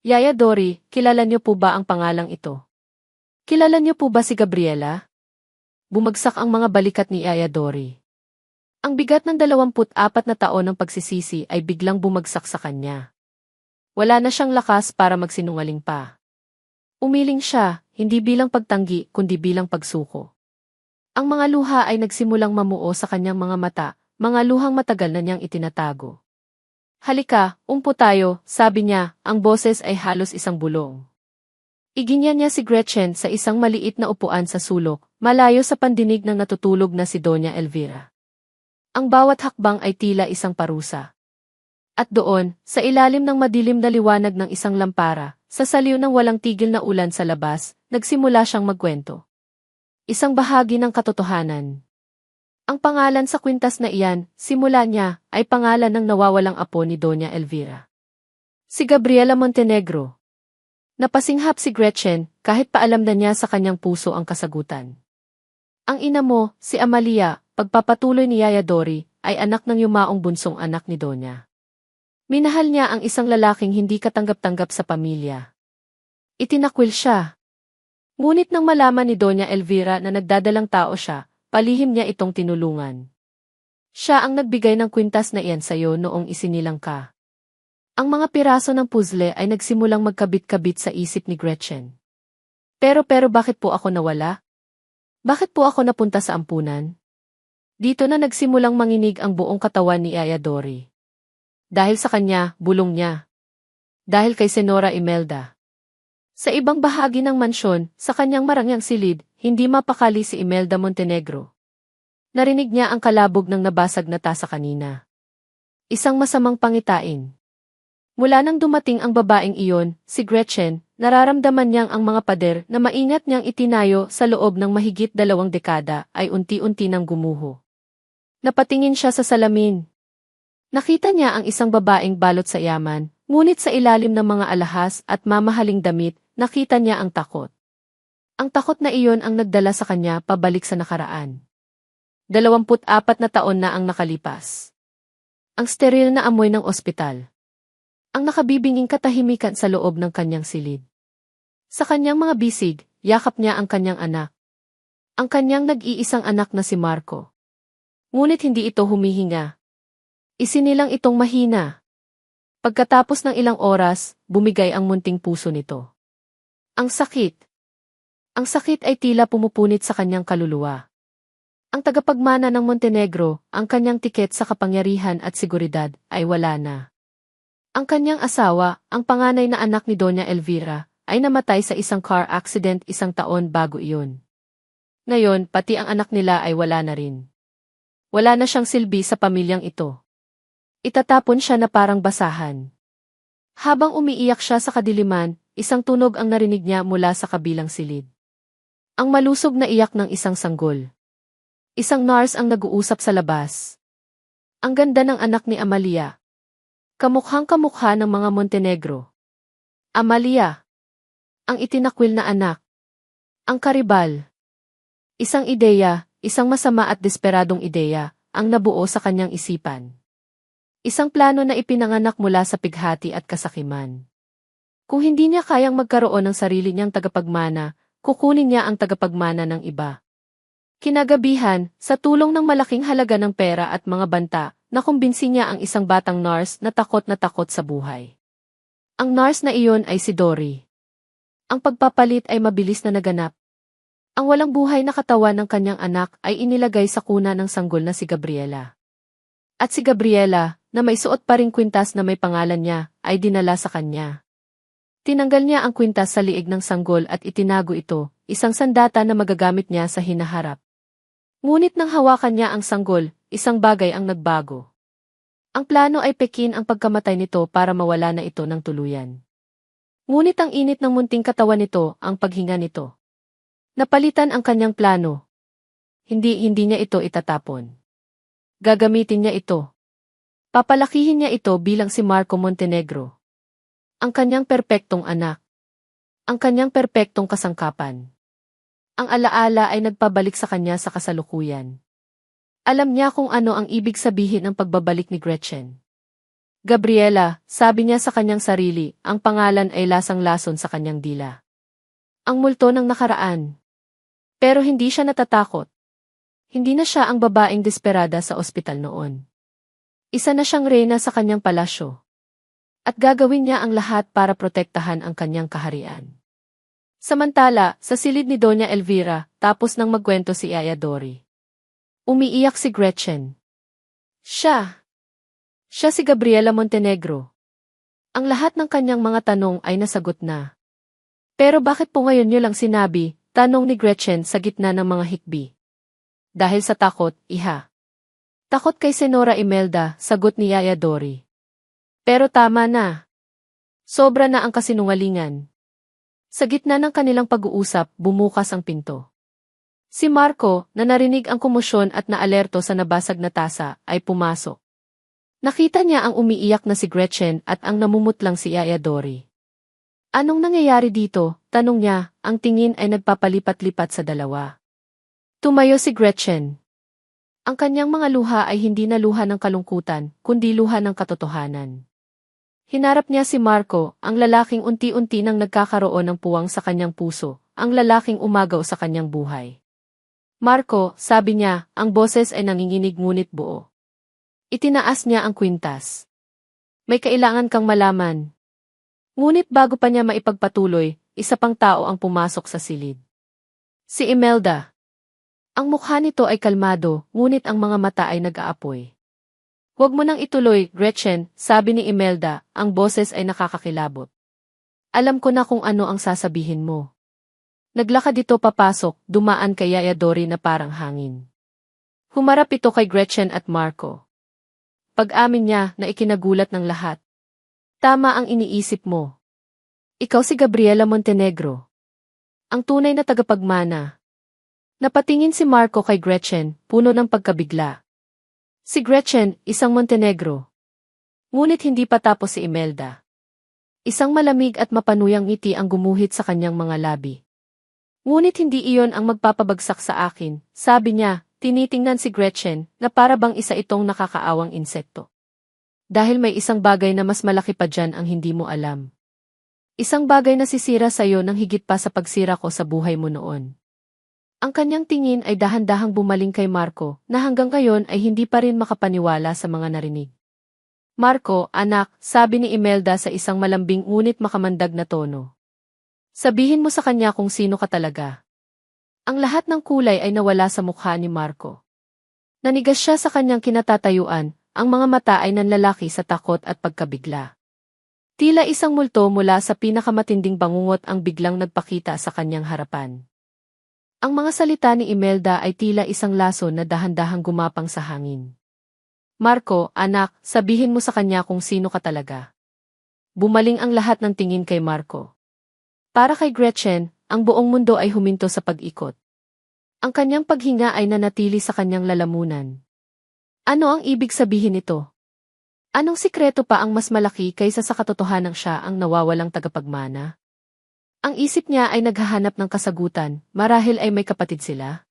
Yaya Dory, kilala niyo po ba ang pangalang ito? Kilala niyo po ba si Gabriela? Bumagsak ang mga balikat ni Yaya Dory. Ang bigat ng 24 na taon ng pagsisisi ay biglang bumagsak sa kanya. Wala na siyang lakas para magsinungaling pa. Umiling siya, hindi bilang pagtanggi kundi bilang pagsuko. Ang mga luha ay nagsimulang mamuo sa kanyang mga mata, mga luhang matagal na niyang itinatago. Halika, umpo tayo, sabi niya, ang boses ay halos isang bulong. Iginyan niya si Gretchen sa isang maliit na upuan sa sulok, malayo sa pandinig ng natutulog na si Doña Elvira. Ang bawat hakbang ay tila isang parusa. At doon, sa ilalim ng madilim na liwanag ng isang lampara, sa saliw ng walang tigil na ulan sa labas, nagsimula siyang magkwento. Isang bahagi ng katotohanan. Ang pangalan sa kwintas na iyan, simula niya, ay pangalan ng nawawalang apo ni Doña Elvira. Si Gabriela Montenegro. Napasinghap si Gretchen, kahit paalam na niya sa kanyang puso ang kasagutan. Ang ina mo, si Amalia, pagpapatuloy ni Yaya Dori, ay anak ng yumaong bunsong anak ni Doña. Minahal niya ang isang lalaking hindi katanggap-tanggap sa pamilya. Itinakwil siya. Ngunit nang malaman ni Doña Elvira na nagdadalang tao siya, palihim niya itong tinulungan. Siya ang nagbigay ng kwintas na iyan sa'yo noong isinilang ka. Ang mga piraso ng puzzle ay nagsimulang magkabit-kabit sa isip ni Gretchen. Pero bakit po ako nawala? Bakit po ako napunta sa ampunan? Dito na nagsimulang manginig ang buong katawan ni Yaya Dori. Dahil sa kanya, bulong niya. Dahil kay Senora Imelda. Sa ibang bahagi ng mansyon, sa kanyang marangyang silid, hindi mapakali si Imelda Montenegro. Narinig niya ang kalabog ng nabasag na tasa kanina. Isang masamang pangitain. Mula nang dumating ang babaeng iyon, si Gretchen, nararamdaman niyang ang mga pader na maingat niyang itinayo sa loob ng mahigit 2 dekada ay unti-unti nang gumuho. Napatingin siya sa salamin. Nakita niya ang isang babaeng balot sa yaman, ngunit sa ilalim ng mga alahas at mamahaling damit, nakita niya ang takot. Ang takot na iyon ang nagdala sa kanya pabalik sa nakaraan. 24 na taon na ang nakalipas. Ang steril na amoy ng ospital. Ang nakabibinging katahimikan sa loob ng kanyang silid. Sa kanyang mga bisig, yakap niya ang kanyang anak. Ang kanyang nag-iisang anak na si Marco. Ngunit hindi ito humihinga. Isinilang itong mahina. Pagkatapos ng ilang oras, bumigay ang munting puso nito. Ang sakit. Ang sakit ay tila pumupunit sa kanyang kaluluwa. Ang tagapagmana ng Montenegro, ang kanyang tiket sa kapangyarihan at seguridad, ay wala na. Ang kanyang asawa, ang panganay na anak ni Doña Elvira, ay namatay sa isang car accident 1 taon bago iyon. Ngayon, pati ang anak nila ay wala na rin. Wala na siyang silbi sa pamilyang ito. Itatapon siya na parang basahan. Habang umiiyak siya sa kadiliman, isang tunog ang narinig niya mula sa kabilang silid. Ang malusog na iyak ng isang sanggol. Isang nurse ang nag-uusap sa labas. Ang ganda ng anak ni Amalia. Kamukhang-kamukha ng mga Montenegro. Amalia. Ang itinakwil na anak. Ang karibal. Isang ideya, isang masama at desperadong ideya, ang nabuo sa kanyang isipan. Isang plano na ipinanganak mula sa pighati at kasakiman. Kung hindi niya kayang magkaroon ng sarili niyang tagapagmana, kukunin niya ang tagapagmana ng iba. Kinagabihan, sa tulong ng malaking halaga ng pera at mga banta, nakumbinsi niya ang isang batang nurse na takot sa buhay. Ang nurse na iyon ay si Dori. Ang pagpapalit ay mabilis na naganap. Ang walang buhay na katawan ng kanyang anak ay inilagay sa kuna ng sanggol na si Gabriela. At si Gabriela, na may suot pa ring kwintas na may pangalan niya, ay dinala sa kanya. Tinanggal niya ang kwintas sa liig ng sanggol at itinago ito, isang sandata na magagamit niya sa hinaharap. Ngunit nang hawakan niya ang sanggol, isang bagay ang nagbago. Ang plano ay pekin ang pagkamatay nito para mawala na ito ng tuluyan. Ngunit ang init ng munting katawan nito, ang paghinga nito. Napalitan ang kanyang plano. Hindi niya ito itatapon. Gagamitin niya ito. Papalakihin niya ito bilang si Marco Montenegro. Ang kanyang perpektong anak. Ang kanyang perpektong kasangkapan. Ang alaala ay nagpabalik sa kanya sa kasalukuyan. Alam niya kung ano ang ibig sabihin ng pagbabalik ni Gretchen. Gabriela, sabi niya sa kanyang sarili, ang pangalan ay lasang-lason sa kanyang dila. Ang multo ng nakaraan. Pero hindi siya natatakot. Hindi na siya ang babaeng desperada sa ospital noon. Isa na siyang reyna sa kanyang palasyo. At gagawin niya ang lahat para protektahan ang kanyang kaharian. Samantala, sa silid ni Doña Elvira, tapos nang magkwento si Yaya Dory. Umiiyak si Gretchen. Siya si Gabriela Montenegro. Ang lahat ng kanyang mga tanong ay nasagot na. Pero bakit po ngayon niyo lang sinabi, tanong ni Gretchen sa gitna ng mga hikbi. Dahil sa takot, iha. Takot kay Senora Imelda, sagot ni Yaya Dory. Pero tama na. Sobra na ang kasinungalingan. Sa gitna ng kanilang pag-uusap, bumukas ang pinto. Si Marco, na narinig ang komosyon at naalerto sa nabasag na tasa, ay pumasok. Nakita niya ang umiiyak na si Gretchen at ang namumutlang si Yaya Dory. Anong nangyayari dito? Tanong niya, ang tingin ay nagpapalipat-lipat sa dalawa. Tumayo si Gretchen. Ang kanyang mga luha ay hindi na luha ng kalungkutan, kundi luha ng katotohanan. Hinarap niya si Marco, ang lalaking unti-unti nang nagkakaroon ng puwang sa kanyang puso, ang lalaking umagaw sa kanyang buhay. Marco, sabi niya, ang boses ay nanginginig ngunit buo. Itinaas niya ang kwintas. May kailangan kang malaman. Ngunit bago pa niya maipagpatuloy, isa pang tao ang pumasok sa silid. Si Imelda. Ang mukha nito ay kalmado, ngunit ang mga mata ay nag-aapoy. Huwag mo nang ituloy, Gretchen, sabi ni Imelda, ang boses ay nakakakilabot. Alam ko na kung ano ang sasabihin mo. Naglakad ito papasok, dumaan kay Yaya Dory na parang hangin. Humarap ito kay Gretchen at Marco. Pag-amin niya na ikinagulat ng lahat. Tama ang iniisip mo. Ikaw si Gabriela Montenegro. Ang tunay na tagapagmana. Napatingin si Marco kay Gretchen, puno ng pagkabigla. Si Gretchen, isang Montenegro. Ngunit hindi pa tapos si Imelda. Isang malamig at mapanuyang ngiti ang gumuhit sa kanyang mga labi. Ngunit hindi iyon ang magpapabagsak sa akin, sabi niya, tinitingnan si Gretchen na para bang isa itong nakakaawang insekto. Dahil may isang bagay na mas malaki pa dyan ang hindi mo alam. Isang bagay na sisira sa'yo nang higit pa sa pagsira ko sa buhay mo noon. Ang kanyang tingin ay dahan-dahang bumaling kay Marco na hanggang ngayon ay hindi pa rin makapaniwala sa mga narinig. Marco, anak, sabi ni Imelda sa isang malambing ngunit makamandag na tono. Sabihin mo sa kanya kung sino ka talaga. Ang lahat ng kulay ay nawala sa mukha ni Marco. Nanigas siya sa kanyang kinatatayuan, ang mga mata ay nanlalaki sa takot at pagkabigla. Tila isang multo mula sa pinakamatinding bangungot ang biglang nagpakita sa kanyang harapan. Ang mga salita ni Imelda ay tila isang laso na dahan-dahang gumapang sa hangin. Marco, anak, sabihin mo sa kanya kung sino ka talaga. Bumaling ang lahat ng tingin kay Marco. Para kay Gretchen, ang buong mundo ay huminto sa pag-ikot. Ang kanyang paghinga ay nanatili sa kanyang lalamunan. Ano ang ibig sabihin nito? Anong sikreto pa ang mas malaki kaysa sa katotohanang siya ang nawawalang tagapagmana? Ang isip niya ay naghahanap ng kasagutan, marahil ay may kapatid sila?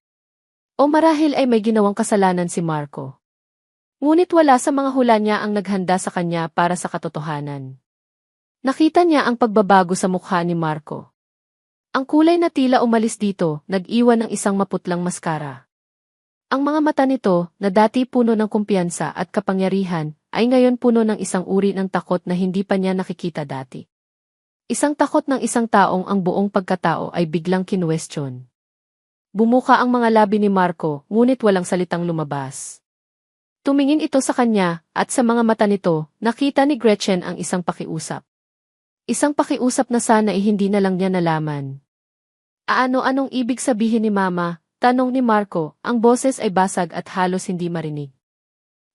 O marahil ay may ginawang kasalanan si Marco? Ngunit wala sa mga hula niya ang naghanda sa kanya para sa katotohanan. Nakita niya ang pagbabago sa mukha ni Marco. Ang kulay na tila umalis dito, nag-iwan ng isang maputlang maskara. Ang mga mata nito, na dati puno ng kumpiyansa at kapangyarihan, ay ngayon puno ng isang uri ng takot na hindi pa niya nakikita dati. Isang takot ng isang taong ang buong pagkatao ay biglang kinuwestiyon. Bumuka ang mga labi ni Marco, ngunit walang salitang lumabas. Tumingin ito sa kanya, at sa mga mata nito, nakita ni Gretchen ang isang pakiusap. Isang pakiusap na sana ay hindi na lang niya nalaman. Anong ibig sabihin ni Mama? Tanong ni Marco, ang boses ay basag at halos hindi marinig.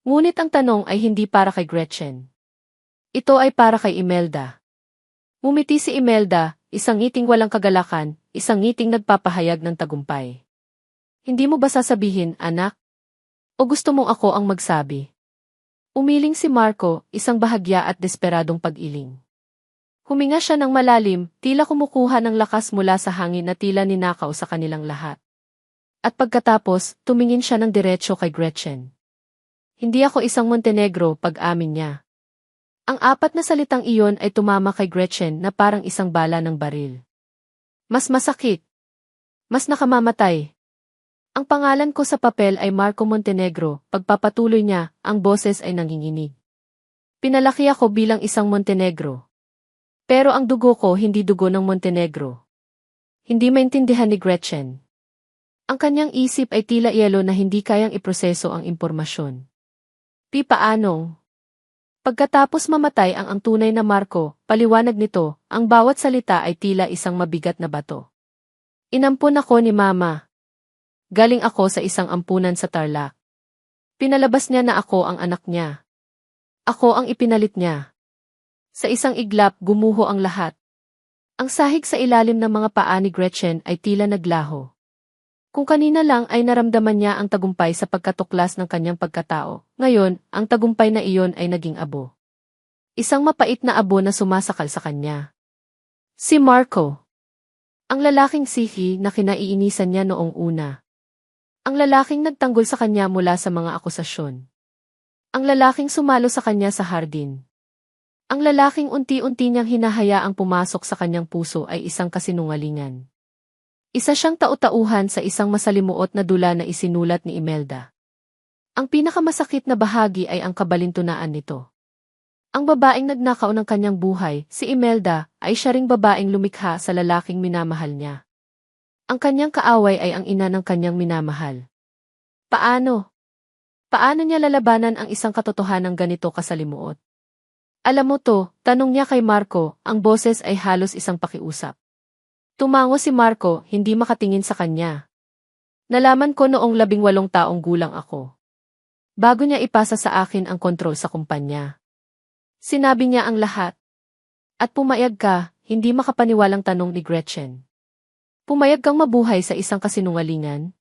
Ngunit ang tanong ay hindi para kay Gretchen. Ito ay para kay Imelda. Ngumiti si Imelda, isang ngiting walang kagalakan, isang ngiting nagpapahayag ng tagumpay. Hindi mo ba sasabihin, anak? O gusto mong ako ang magsabi? Umiling si Marco, isang bahagya at desperadong pag-iling. Huminga siya ng malalim, tila kumukuha ng lakas mula sa hangin na tila ninakaw sa kanilang lahat. At pagkatapos, tumingin siya ng diretsyo kay Gretchen. Hindi ako isang Montenegro, pag-amin niya. Ang apat na salitang iyon ay tumama kay Gretchen na parang isang bala ng baril. Mas masakit. Mas nakamamatay. Ang pangalan ko sa papel ay Marco Montenegro, pagpapatuloy niya, ang boses ay nanginginig. Pinalaki ako bilang isang Montenegro. Pero ang dugo ko hindi dugo ng Montenegro. Hindi maintindihan ni Gretchen. Ang kanyang isip ay tila yelo na hindi kayang iproseso ang impormasyon. Paanong? Pagkatapos mamatay ang tunay na Marco, paliwanag nito, ang bawat salita ay tila isang mabigat na bato. Inampun ako ni Mama. Galing ako sa isang ampunan sa Tarlac. Pinalabas niya na ako ang anak niya. Ako ang ipinalit niya. Sa isang iglap, gumuho ang lahat. Ang sahig sa ilalim ng mga paa ni Gretchen ay tila naglaho. Kung kanina lang ay naramdaman niya ang tagumpay sa pagkatuklas ng kanyang pagkatao, ngayon, ang tagumpay na iyon ay naging abo. Isang mapait na abo na sumasakal sa kanya. Si Marco. Ang lalaking sihi na kinaiinisan niya noong una. Ang lalaking nagtanggol sa kanya mula sa mga akusasyon. Ang lalaking sumalo sa kanya sa hardin. Ang lalaking unti-unti niyang hinahayaang pumasok sa kanyang puso ay isang kasinungalingan. Isa siyang tau-tauhan sa isang masalimuot na dula na isinulat ni Imelda. Ang pinakamasakit na bahagi ay ang kabalintunaan nito. Ang babaeng nagnakaw ng kanyang buhay, si Imelda, ay siya ring babaeng lumikha sa lalaking minamahal niya. Ang kanyang kaaway ay ang ina ng kanyang minamahal. Paano? Paano niya lalabanan ang isang katotohanang ganito kasalimuot? Alam mo to, tanong niya kay Marco, ang boses ay halos isang pakiusap. Tumango si Marco, hindi makatingin sa kanya. Nalaman ko noong 18 taong gulang ako. Bago niya ipasa sa akin ang kontrol sa kumpanya. Sinabi niya ang lahat. At pumayag ka, hindi makapaniwalang tanong ni Gretchen. Pumayag kang mabuhay sa isang kasinungalingan?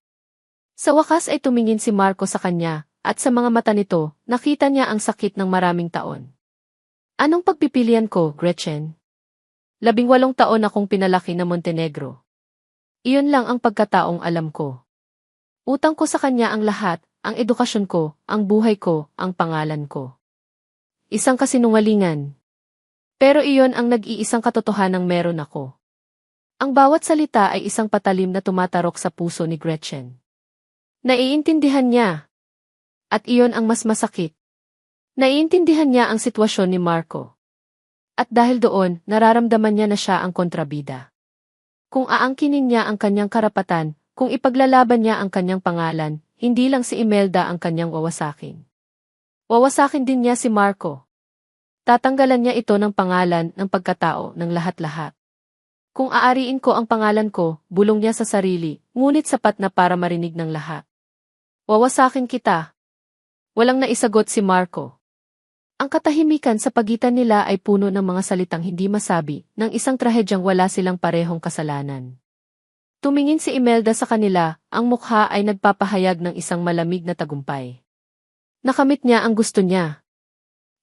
Sa wakas ay tumingin si Marco sa kanya, at sa mga mata nito, nakita niya ang sakit ng maraming taon. Anong pagpipilian ko, Gretchen? 18 taon akong pinalaki na Montenegro. Iyon lang ang pagkataong alam ko. Utang ko sa kanya ang lahat, ang edukasyon ko, ang buhay ko, ang pangalan ko. Isang kasinungalingan. Pero iyon ang nag-iisang katotohanang meron ako. Ang bawat salita ay isang patalim na tumatarok sa puso ni Gretchen. Naiintindihan niya. At iyon ang mas masakit. Naiintindihan niya ang sitwasyon ni Marco. At dahil doon, nararamdaman niya na siya ang kontrabida. Kung aangkinin niya ang kanyang karapatan, kung ipaglalaban niya ang kanyang pangalan, hindi lang si Imelda ang kanyang wawasakin. Wawasakin din niya si Marco. Tatanggalan niya ito ng pangalan, ng pagkatao, ng lahat-lahat. Kung aariin ko ang pangalan ko, bulong niya sa sarili, ngunit sapat na para marinig ng lahat. Wawasakin kita. Walang naisagot si Marco. Ang katahimikan sa pagitan nila ay puno ng mga salitang hindi masabi, ng isang trahedyang wala silang parehong kasalanan. Tumingin si Imelda sa kanila, ang mukha ay nagpapahayag ng isang malamig na tagumpay. Nakamit niya ang gusto niya.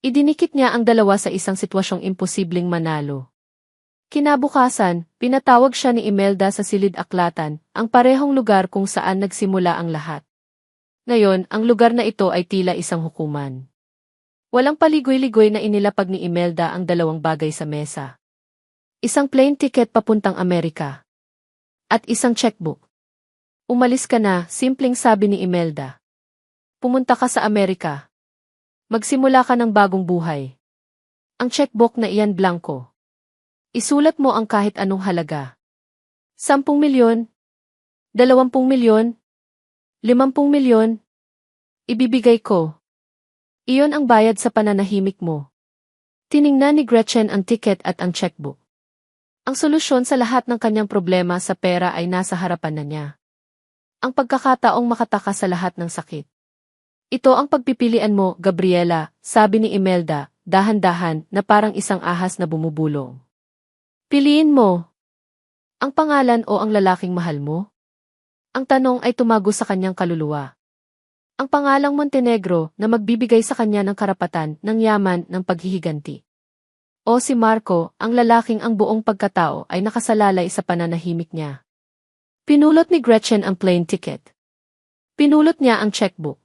Idinikit niya ang dalawa sa isang sitwasyong imposibleng manalo. Kinabukasan, pinatawag siya ni Imelda sa silid-aklatan, ang parehong lugar kung saan nagsimula ang lahat. Ngayon, ang lugar na ito ay tila isang hukuman. Walang paligoy-ligoy na inilapag ni Imelda ang dalawang bagay sa mesa. Isang plane ticket papuntang Amerika. At isang checkbook. Umalis ka na, simpleng sabi ni Imelda. Pumunta ka sa Amerika. Magsimula ka ng bagong buhay. Ang checkbook na iyan blanko. Isulat mo ang kahit anong halaga. 10 milyon? 20 milyon? 50 milyon? Ibibigay ko. Iyon ang bayad sa pananahimik mo. Tiningnan ni Gretchen ang ticket at ang checkbook. Ang solusyon sa lahat ng kanyang problema sa pera ay nasa harapan na niya. Ang pagkakataong makatakas sa lahat ng sakit. Ito ang pagpipilian mo, Gabriela, sabi ni Imelda, dahan-dahan na parang isang ahas na bumubulong. Piliin mo. Ang pangalan o ang lalaking mahal mo? Ang tanong ay tumago sa kanyang kaluluwa. Ang pangalang Montenegro na magbibigay sa kanya ng karapatan, ng yaman, ng paghihiganti. O si Marco, ang lalaking ang buong pagkatao ay nakasalalay sa pananahimik niya. Pinulot ni Gretchen ang plane ticket. Pinulot niya ang checkbook.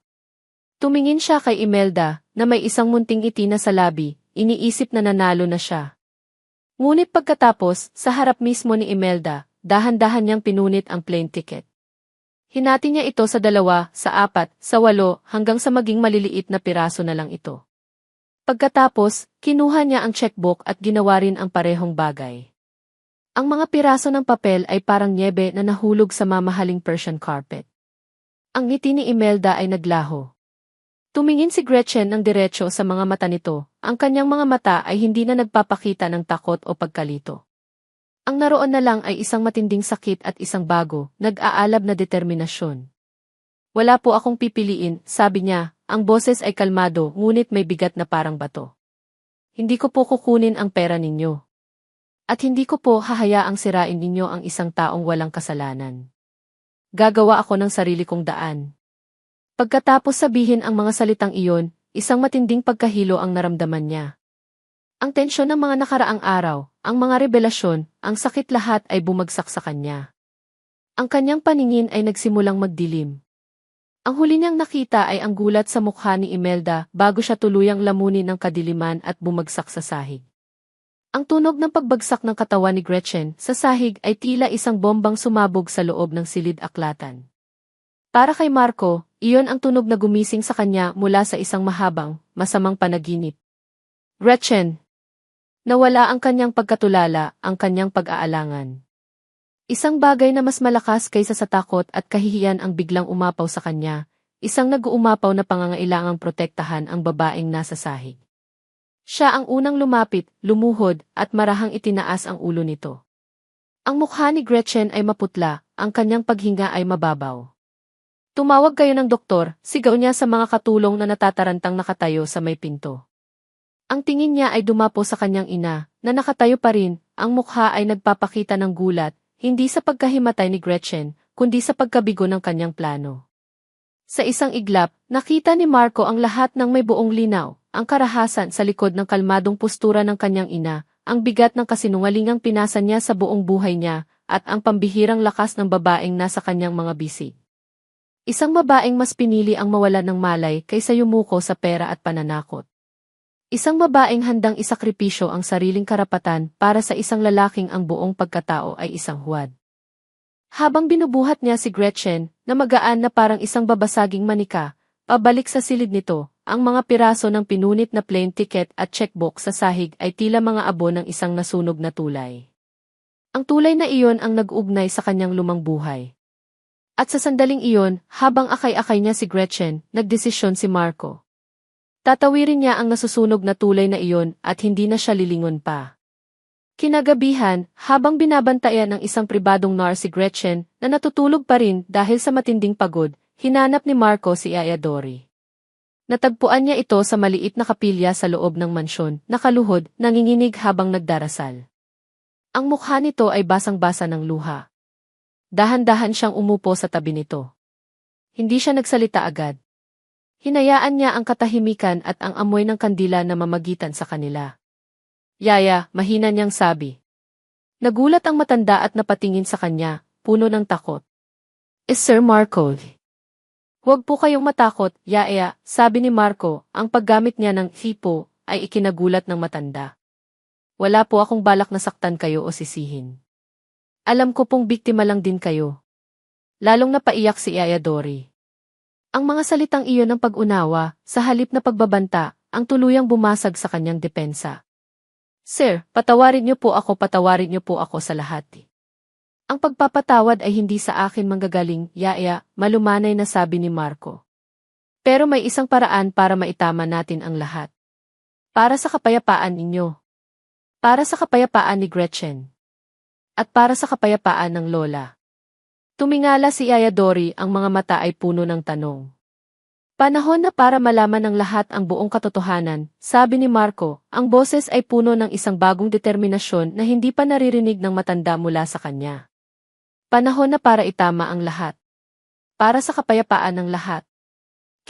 Tumingin siya kay Imelda, na may isang munting ngiti na sa labi, iniisip na nanalo na siya. Ngunit pagkatapos, sa harap mismo ni Imelda, dahan-dahan niyang pinunit ang plane ticket. Hinati niya ito sa 2, sa 4, sa 8, hanggang sa maging maliliit na piraso na lang ito. Pagkatapos, kinuha niya ang checkbook at ginawa rin ang parehong bagay. Ang mga piraso ng papel ay parang nyebe na nahulog sa mamahaling Persian carpet. Ang ngiti ni Imelda ay naglaho. Tumingin si Gretchen ng diretso sa mga mata nito, ang kanyang mga mata ay hindi na nagpapakita ng takot o pagkalito. Ang naroon na lang ay isang matinding sakit at isang bago, nag-aalab na determinasyon. Wala po akong pipiliin, sabi niya, ang boses ay kalmado ngunit may bigat na parang bato. Hindi ko po kukunin ang pera ninyo. At hindi ko po hahayaang sirain ninyo ang isang taong walang kasalanan. Gagawa ako ng sarili kong daan. Pagkatapos sabihin ang mga salitang iyon, isang matinding pagkahilo ang naramdaman niya. Ang tensyon ng mga nakaraang araw, ang mga revelasyon, ang sakit lahat ay bumagsak sa kanya. Ang kanyang paningin ay nagsimulang magdilim. Ang huli niyang nakita ay ang gulat sa mukha ni Imelda bago siya tuluyang lamunin ng kadiliman at bumagsak sa sahig. Ang tunog ng pagbagsak ng katawan ni Gretchen sa sahig ay tila isang bombang sumabog sa loob ng silid-aklatan. Para kay Marco, iyon ang tunog na gumising sa kanya mula sa isang mahabang, masamang panaginip. Gretchen! Nawala ang kanyang pagkatulala, ang kanyang pag-aalangan. Isang bagay na mas malakas kaysa sa takot at kahihiyan ang biglang umapaw sa kanya, isang nag-uumapaw na pangangailangang protektahan ang babaeng nasa sahig. Siya ang unang lumapit, lumuhod, at marahang itinaas ang ulo nito. Ang mukha ni Gretchen ay maputla, ang kanyang paghinga ay mababaw. Tumawag kayo ng doktor, sigaw niya sa mga katulong na natatarantang nakatayo sa may pinto. Ang tingin niya ay dumapo sa kanyang ina, na nakatayo pa rin, ang mukha ay nagpapakita ng gulat, hindi sa pagkahimatay ni Gretchen, kundi sa pagkabigo ng kanyang plano. Sa isang iglap, nakita ni Marco ang lahat ng may buong linaw, ang karahasan sa likod ng kalmadong postura ng kanyang ina, ang bigat ng kasinungalingang pinasa niya sa buong buhay niya, at ang pambihirang lakas ng babaeng nasa kanyang mga bisig. Isang babaeng mas pinili ang mawalan ng malay kaysa yumuko sa pera at pananakot. Isang babaeng handang isakripisyo ang sariling karapatan para sa isang lalaking ang buong pagkatao ay isang huwad. Habang binubuhat niya si Gretchen, na magaan na parang isang babasaging manika, pabalik sa silid nito, ang mga piraso ng pinunit na plane ticket at checkbook sa sahig ay tila mga abo ng isang nasunog na tulay. Ang tulay na iyon ang nag-ugnay sa kanyang lumang buhay. At sa sandaling iyon, habang akay-akay niya si Gretchen, nagdesisyon si Marco. Tatawirin niya ang nasusunog na tulay na iyon at hindi na siya lilingon pa. Kinagabihan, habang binabantayan ng isang pribadong nar si Gretchen na natutulog pa rin dahil sa matinding pagod, hinanap ni Marco si Ayadori. Natagpuan niya ito sa maliit na kapilya sa loob ng mansyon, nakaluhod, nanginginig habang nagdarasal. Ang mukha nito ay basang-basa ng luha. Dahan-dahan siyang umupo sa tabi nito. Hindi siya nagsalita agad. Hinayaan niya ang katahimikan at ang amoy ng kandila na mamagitan sa kanila. Yaya, mahina niyang sabi. Nagulat ang matanda at napatingin sa kanya, puno ng takot. Sir Marco. Huwag po kayong matakot, Yaya, sabi ni Marco, ang paggamit niya ng hipo ay ikinagulat ng matanda. Wala po akong balak na saktan kayo o sisihin. Alam ko pong biktima lang din kayo. Lalong napaiyak si Ayadori. Ang mga salitang iyon ng pag-unawa, sa halip na pagbabanta, ang tuluyang bumasag sa kanyang depensa. Sir, patawarin niyo po ako sa lahat. Ang pagpapatawad ay hindi sa akin manggagaling, Yaya, malumanay na sabi ni Marco. Pero may isang paraan para maitama natin ang lahat. Para sa kapayapaan ninyo. Para sa kapayapaan ni Gretchen. At para sa kapayapaan ng Lola. Tumingala si Ayadori, ang mga mata ay puno ng tanong. Panahon na para malaman ng lahat ang buong katotohanan, sabi ni Marco, ang boses ay puno ng isang bagong determinasyon na hindi pa naririnig ng matanda mula sa kanya. Panahon na para itama ang lahat. Para sa kapayapaan ng lahat.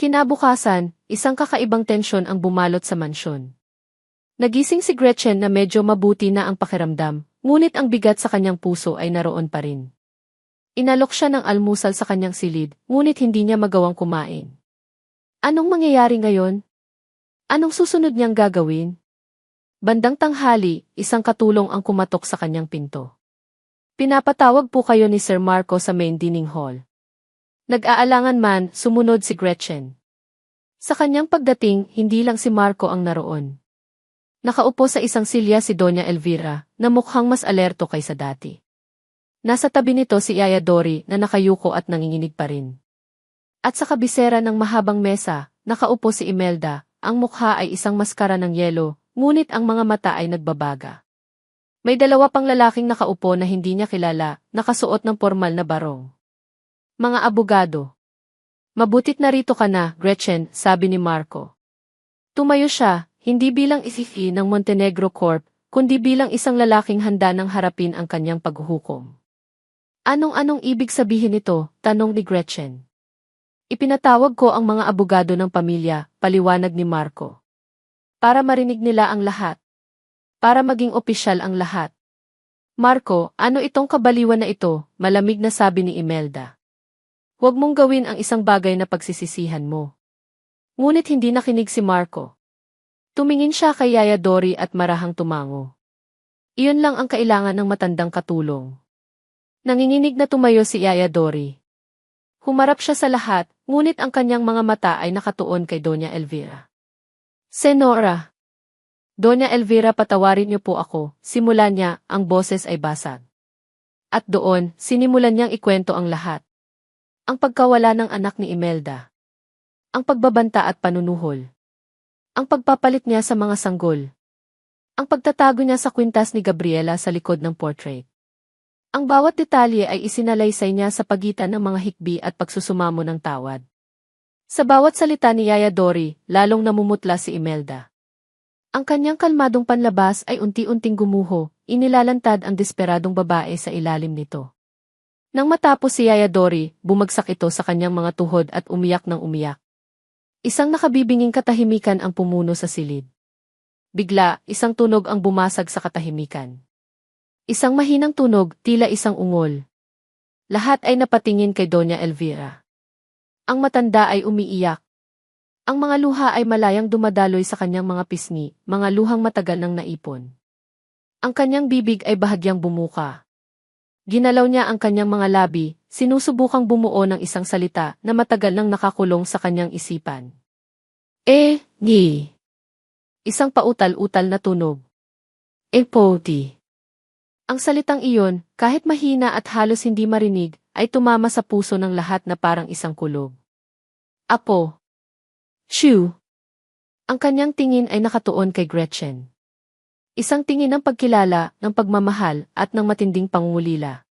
Kinabukasan, isang kakaibang tensyon ang bumalot sa mansyon. Nagising si Gretchen na medyo mabuti na ang pakiramdam, ngunit ang bigat sa kanyang puso ay naroon pa rin. Inalok siya ng almusal sa kanyang silid, ngunit hindi niya magawang kumain. Anong mangyayari ngayon? Anong susunod niyang gagawin? Bandang tanghali, isang katulong ang kumatok sa kanyang pinto. Pinapatawag po kayo ni Sir Marco sa main dining hall. Nag-aalangan man, sumunod si Gretchen. Sa kanyang pagdating, hindi lang si Marco ang naroon. Nakaupo sa isang silya si Doña Elvira, na mukhang mas alerto kaysa dati. Nasa tabi nito si Yaya Dori na nakayuko at nanginginig pa rin. At sa kabisera ng mahabang mesa, nakaupo si Imelda, ang mukha ay isang maskara ng yelo, ngunit ang mga mata ay nagbabaga. May dalawa pang lalaking nakaupo na hindi niya kilala, nakasuot ng formal na barong. Mga abogado. Mabutit narito ka na, Gretchen, sabi ni Marco. Tumayo siya, hindi bilang isifi ng Montenegro Corp, kundi bilang isang lalaking handa ng harapin ang kanyang paghuhukom. Anong ibig sabihin nito? Tanong ni Gretchen. Ipinatawag ko ang mga abogado ng pamilya, paliwanag ni Marco. Para marinig nila ang lahat. Para maging opisyal ang lahat. Marco, ano itong kabaliwan na ito? Malamig na sabi ni Imelda. Huwag mong gawin ang isang bagay na pagsisisihan mo. Ngunit hindi nakinig si Marco. Tumingin siya kay Yaya Dori at marahang tumango. Iyon lang ang kailangan ng matandang katulong. Nanginginig na tumayo si Yaya Dori. Humarap siya sa lahat, ngunit ang kanyang mga mata ay nakatuon kay Doña Elvira. Senora! Doña Elvira, patawarin niyo po ako, simula niya, ang boses ay basag. At doon, sinimulan niyang ikwento ang lahat. Ang pagkawala ng anak ni Imelda. Ang pagbabanta at panunuhol. Ang pagpapalit niya sa mga sanggol. Ang pagtatago niya sa kwintas ni Gabriela sa likod ng portrait. Ang bawat detalye ay isinalaysay niya sa pagitan ng mga hikbi at pagsusumamo ng tawad. Sa bawat salita ni Yaya Dori, lalong namumutla si Imelda. Ang kanyang kalmadong panlabas ay unti-unting gumuho, inilalantad ang desperadong babae sa ilalim nito. Nang matapos si Yaya Dori, bumagsak ito sa kanyang mga tuhod at umiyak ng umiyak. Isang nakabibinging katahimikan ang pumuno sa silid. Bigla, isang tunog ang bumasag sa katahimikan. Isang mahinang tunog, tila isang ungol. Lahat ay napatingin kay Doña Elvira. Ang matanda ay umiiyak. Ang mga luha ay malayang dumadaloy sa kanyang mga pisngi, mga luhang matagal nang naipon. Ang kanyang bibig ay bahagyang bumuka. Ginalaw niya ang kanyang mga labi, sinusubukang bumuo ng isang salita na matagal nang nakakulong sa kanyang isipan. Ngi. Isang pautal-utal na tunog. Poti. Ang salitang iyon, kahit mahina at halos hindi marinig, ay tumama sa puso ng lahat na parang isang kulog. Apo. Shoo. Ang kanyang tingin ay nakatuon kay Gretchen. Isang tingin ng pagkilala, ng pagmamahal, at ng matinding pangungulila.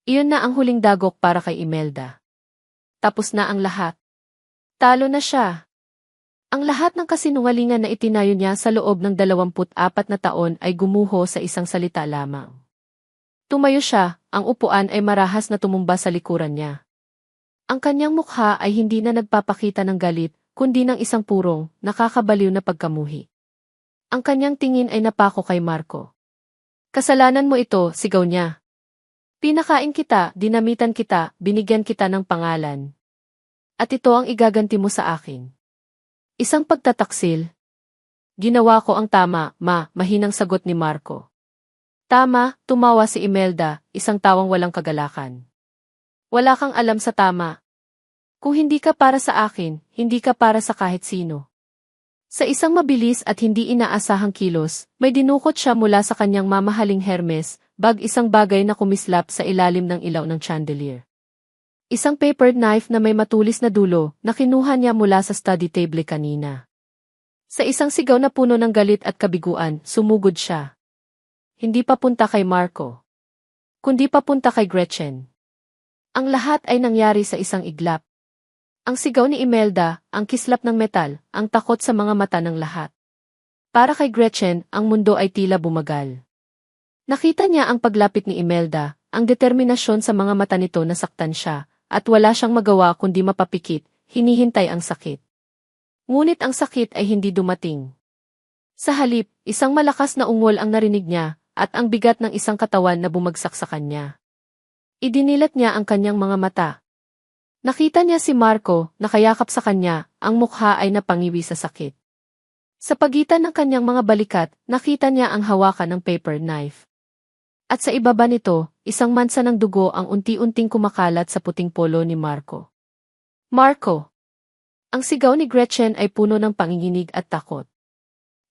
Iyon na ang huling dagok para kay Imelda. Tapos na ang lahat. Talo na siya. Ang lahat ng kasinungalingan na itinayo niya sa loob ng 24 na taon ay gumuho sa isang salita lamang. Tumayo siya, ang upuan ay marahas na tumumba sa likuran niya. Ang kanyang mukha ay hindi na nagpapakita ng galit, kundi ng isang purong, nakakabaliw na pagkamuhi. Ang kanyang tingin ay napako kay Marco. Kasalanan mo ito, sigaw niya. Pinakain kita, dinamitan kita, binigyan kita ng pangalan. At ito ang igaganti mo sa akin. Isang pagtataksil. Ginawa ko ang tama, mahinang sagot ni Marco. Tama, tumawa si Imelda, isang tawang walang kagalakan. Wala kang alam sa tama. Kung hindi ka para sa akin, hindi ka para sa kahit sino. Sa isang mabilis at hindi inaasahang kilos, may dinukot siya mula sa kanyang mamahaling Hermes, isang bagay na kumislap sa ilalim ng ilaw ng chandelier. Isang paper knife na may matulis na dulo na kinuha niya mula sa study table kanina. Sa isang sigaw na puno ng galit at kabiguan, sumugod siya. Hindi papunta kay Marco, kundi papunta kay Gretchen. Ang lahat ay nangyari sa isang iglap. Ang sigaw ni Imelda, ang kislap ng metal, ang takot sa mga mata ng lahat. Para kay Gretchen, ang mundo ay tila bumagal. Nakita niya ang paglapit ni Imelda, ang determinasyon sa mga mata nito na saktan siya, at wala siyang magawa kundi mapapikit, hinihintay ang sakit. Ngunit ang sakit ay hindi dumating. Sa halip, isang malakas na ungol ang narinig niya, at ang bigat ng isang katawan na bumagsak sa kanya. Idinilat niya ang kanyang mga mata. Nakita niya si Marco, nakayakap sa kanya, ang mukha ay napangiwi sa sakit. Sa pagitan ng kanyang mga balikat, nakita niya ang hawakan ng paper knife. At sa ibaba nito, isang mansa ng dugo ang unti-unting kumakalat sa puting polo ni Marco. Marco! Ang sigaw ni Gretchen ay puno ng panginginig at takot.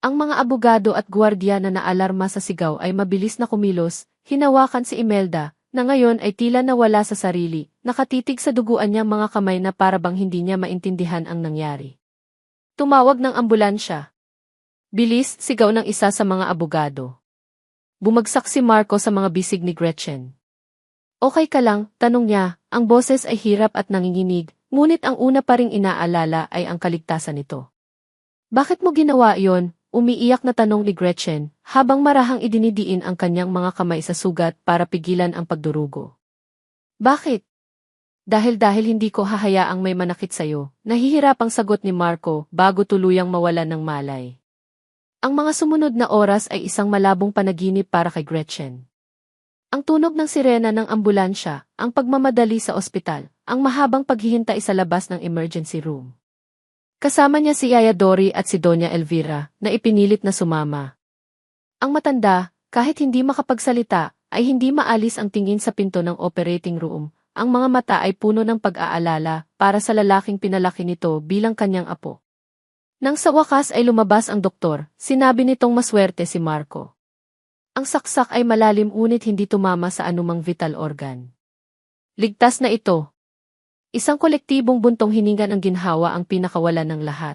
Ang mga abogado at gwardiya na naalarma sa sigaw ay mabilis na kumilos, hinawakan si Imelda, na ngayon ay tila nawala sa sarili, nakatitig sa duguan niyang mga kamay na parabang hindi niya maintindihan ang nangyari. Tumawag ng ambulansya. Bilis, sigaw ng isa sa mga abogado. Bumagsak si Marco sa mga bisig ni Gretchen. Okay ka lang, tanong niya, ang boses ay hirap at nanginginig, ngunit ang una pa ring inaalala ay ang kaligtasan nito. Bakit mo ginawa iyon? Umiiyak na tanong ni Gretchen, habang marahang idinidiin ang kanyang mga kamay sa sugat para pigilan ang pagdurugo. Bakit? Dahil hindi ko hahayaang may manakit sa'yo, nahihirapang sagot ni Marco bago tuluyang mawalan ng malay. Ang mga sumunod na oras ay isang malabong panaginip para kay Gretchen. Ang tunog ng sirena ng ambulansya, ang pagmamadali sa ospital, ang mahabang paghihintay sa labas ng emergency room. Kasama niya si Yaya Dory at si Doña Elvira, na ipinilit na sumama. Ang matanda, kahit hindi makapagsalita, ay hindi maalis ang tingin sa pinto ng operating room. Ang mga mata ay puno ng pag-aalala para sa lalaking pinalaki nito bilang kanyang apo. Nang sa wakas ay lumabas ang doktor, sinabi nitong maswerte si Marco. Ang saksak ay malalim ngunit hindi tumama sa anumang vital organ. Ligtas na ito. Isang kolektibong buntong hininga ng ginhawa ang pinakawalan ng lahat.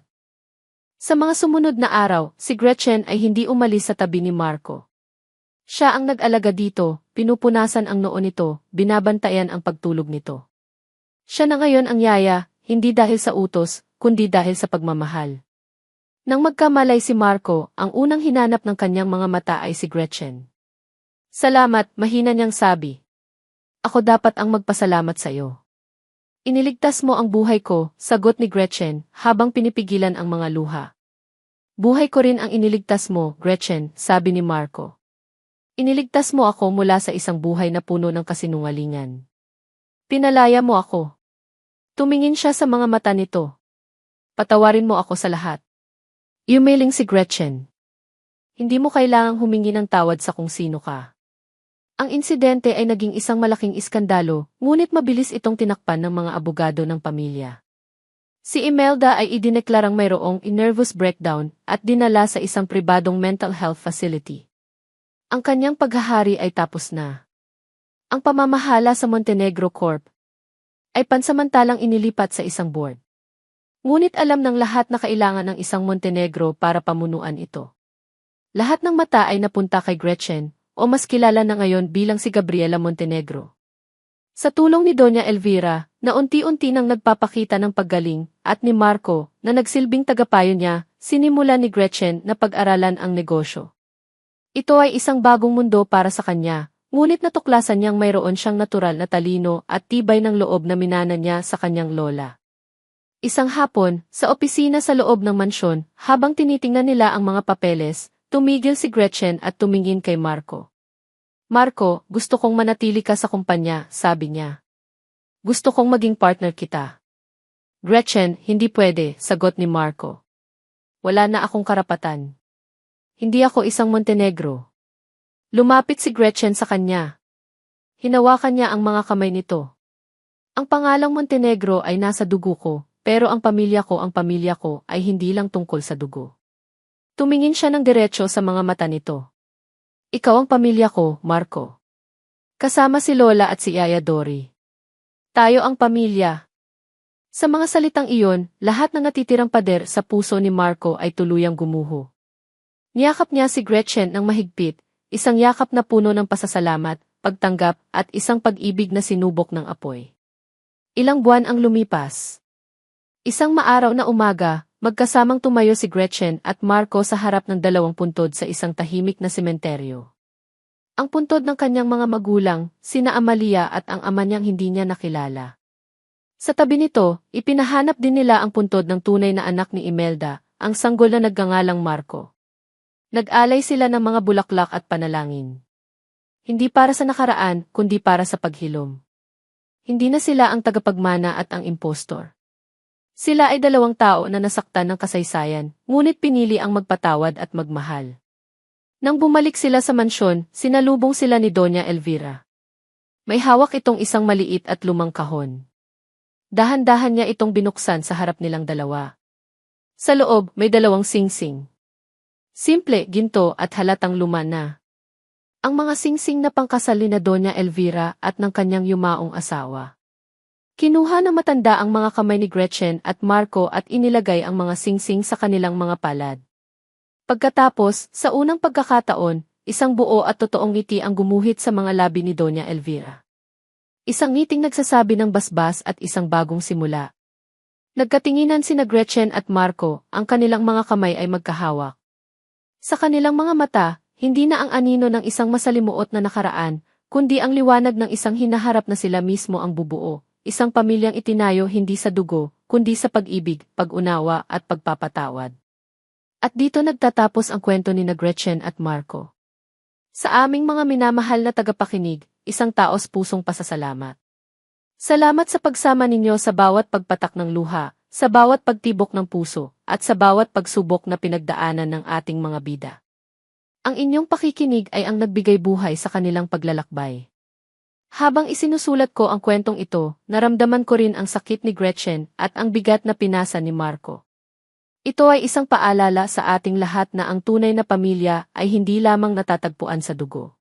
Sa mga sumunod na araw, si Gretchen ay hindi umalis sa tabi ni Marco. Siya ang nag-alaga dito, pinupunasan ang noo nito, binabantayan ang pagtulog nito. Siya na ngayon ang yaya, hindi dahil sa utos, kundi dahil sa pagmamahal. Nang magkamalay si Marco, ang unang hinanap ng kanyang mga mata ay si Gretchen. Salamat, mahina niyang sabi. Ako dapat ang magpasalamat sa iyo. Iniligtas mo ang buhay ko, sagot ni Gretchen, habang pinipigilan ang mga luha. Buhay ko rin ang iniligtas mo, Gretchen, sabi ni Marco. Iniligtas mo ako mula sa isang buhay na puno ng kasinungalingan. Pinalaya mo ako. Tumingin siya sa mga mata nito. Patawarin mo ako sa lahat. Yumiling si Gretchen. Hindi mo kailangang humingi ng tawad sa kung sino ka. Ang insidente ay naging isang malaking iskandalo, ngunit mabilis itong tinakpan ng mga abogado ng pamilya. Si Imelda ay idineklarang mayroong nervous breakdown at dinala sa isang pribadong mental health facility. Ang kanyang paghahari ay tapos na. Ang pamamahala sa Montenegro Corp ay pansamantalang inilipat sa isang board. Ngunit alam ng lahat na kailangan ng isang Montenegro para pamunuan ito. Lahat ng mata ay napunta kay Gretchen, o mas kilala na ngayon bilang si Gabriela Montenegro. Sa tulong ni Doña Elvira, na unti-unti nang nagpapakita ng paggaling, at ni Marco, na nagsilbing tagapayo niya, sinimula ni Gretchen na pag-aralan ang negosyo. Ito ay isang bagong mundo para sa kanya, ngunit natuklasan niyang mayroon siyang natural na talino at tibay ng loob na minana niya sa kanyang lola. Isang hapon, sa opisina sa loob ng mansyon, habang tinitingnan nila ang mga papeles, tumigil si Gretchen at tumingin kay Marco. Marco, gusto kong manatili ka sa kumpanya, sabi niya. Gusto kong maging partner kita. Gretchen, hindi pwede, sagot ni Marco. Wala na akong karapatan. Hindi ako isang Montenegro. Lumapit si Gretchen sa kanya. Hinawakan niya ang mga kamay nito. Ang pangalang Montenegro ay nasa dugo ko, pero ang pamilya ko ay hindi lang tungkol sa dugo. Tumingin siya ng diretso sa mga mata nito. Ikaw ang pamilya ko, Marco. Kasama si Lola at si Yaya Dory. Tayo ang pamilya. Sa mga salitang iyon, lahat ng natitirang pader sa puso ni Marco ay tuluyang gumuho. Niyakap niya si Gretchen ng mahigpit, isang yakap na puno ng pasasalamat, pagtanggap at isang pag-ibig na sinubok ng apoy. Ilang buwan ang lumipas. Isang maaraw na umaga, magkasamang tumayo si Gretchen at Marco sa harap ng dalawang puntod sa isang tahimik na sementeryo. Ang puntod ng kanyang mga magulang, sina Amalia at ang ama niyang hindi niya nakilala. Sa tabi nito, ipinahanap din nila ang puntod ng tunay na anak ni Imelda, ang sanggol na nagngangalang Marco. Nag-alay sila ng mga bulaklak at panalangin. Hindi para sa nakaraan, kundi para sa paghilom. Hindi na sila ang tagapagmana at ang impostor. Sila ay dalawang tao na nasaktan ng kasaysayan, ngunit pinili ang magpatawad at magmahal. Nang bumalik sila sa mansyon, sinalubong sila ni Doña Elvira. May hawak itong isang maliit at lumang kahon. Dahan-dahan niya itong binuksan sa harap nilang dalawa. Sa loob, may dalawang singsing. Simple, ginto at halatang luma na. Ang mga singsing na pangkasal ni na Doña Elvira at ng kanyang yumaong asawa. Kinuha na matanda ang mga kamay ni Gretchen at Marco at inilagay ang mga singsing sa kanilang mga palad. Pagkatapos, sa unang pagkakataon, isang buo at totoong ngiti ang gumuhit sa mga labi ni Doña Elvira. Isang ngiting nagsasabi ng basbas at isang bagong simula. Nagkatinginan sina Gretchen at Marco, ang kanilang mga kamay ay magkahawak. Sa kanilang mga mata, hindi na ang anino ng isang masalimuot na nakaraan, kundi ang liwanag ng isang hinaharap na sila mismo ang bubuo, isang pamilyang itinayo hindi sa dugo, kundi sa pag-ibig, pag-unawa at pagpapatawad. At dito nagtatapos ang kwento ni na Gretchen at Marco. Sa aming mga minamahal na tagapakinig, isang taos pusong pasasalamat. Salamat sa pagsama ninyo sa bawat pagpatak ng luha, sa bawat pagtibok ng puso, at sa bawat pagsubok na pinagdaanan ng ating mga bida. Ang inyong pakikinig ay ang nagbigay buhay sa kanilang paglalakbay. Habang isinusulat ko ang kwentong ito, naramdaman ko rin ang sakit ni Gretchen at ang bigat na pinasa ni Marco. Ito ay isang paalala sa ating lahat na ang tunay na pamilya ay hindi lamang natatagpuan sa dugo.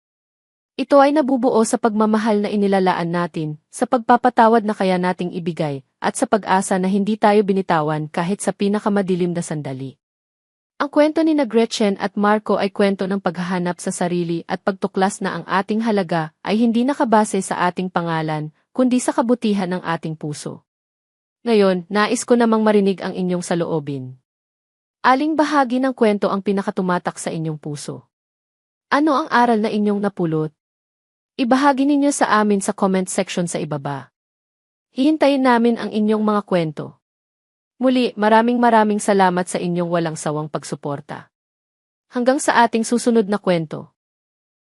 Ito ay nabubuo sa pagmamahal na inilalaan natin, sa pagpapatawad na kaya nating ibigay, at sa pag-asa na hindi tayo binitawan kahit sa pinakamadilim na sandali. Ang kwento ni na Gretchen at Marco ay kwento ng paghahanap sa sarili at pagtuklas na ang ating halaga ay hindi nakabase sa ating pangalan, kundi sa kabutihan ng ating puso. Ngayon, nais ko namang marinig ang inyong saloobin. Aling bahagi ng kwento ang pinakatumatak sa inyong puso? Ano ang aral na inyong napulot? Ibahagi ninyo sa amin sa comment section sa ibaba. Hihintayin namin ang inyong mga kwento. Muli, maraming salamat sa inyong walang sawang pagsuporta. Hanggang sa ating susunod na kwento.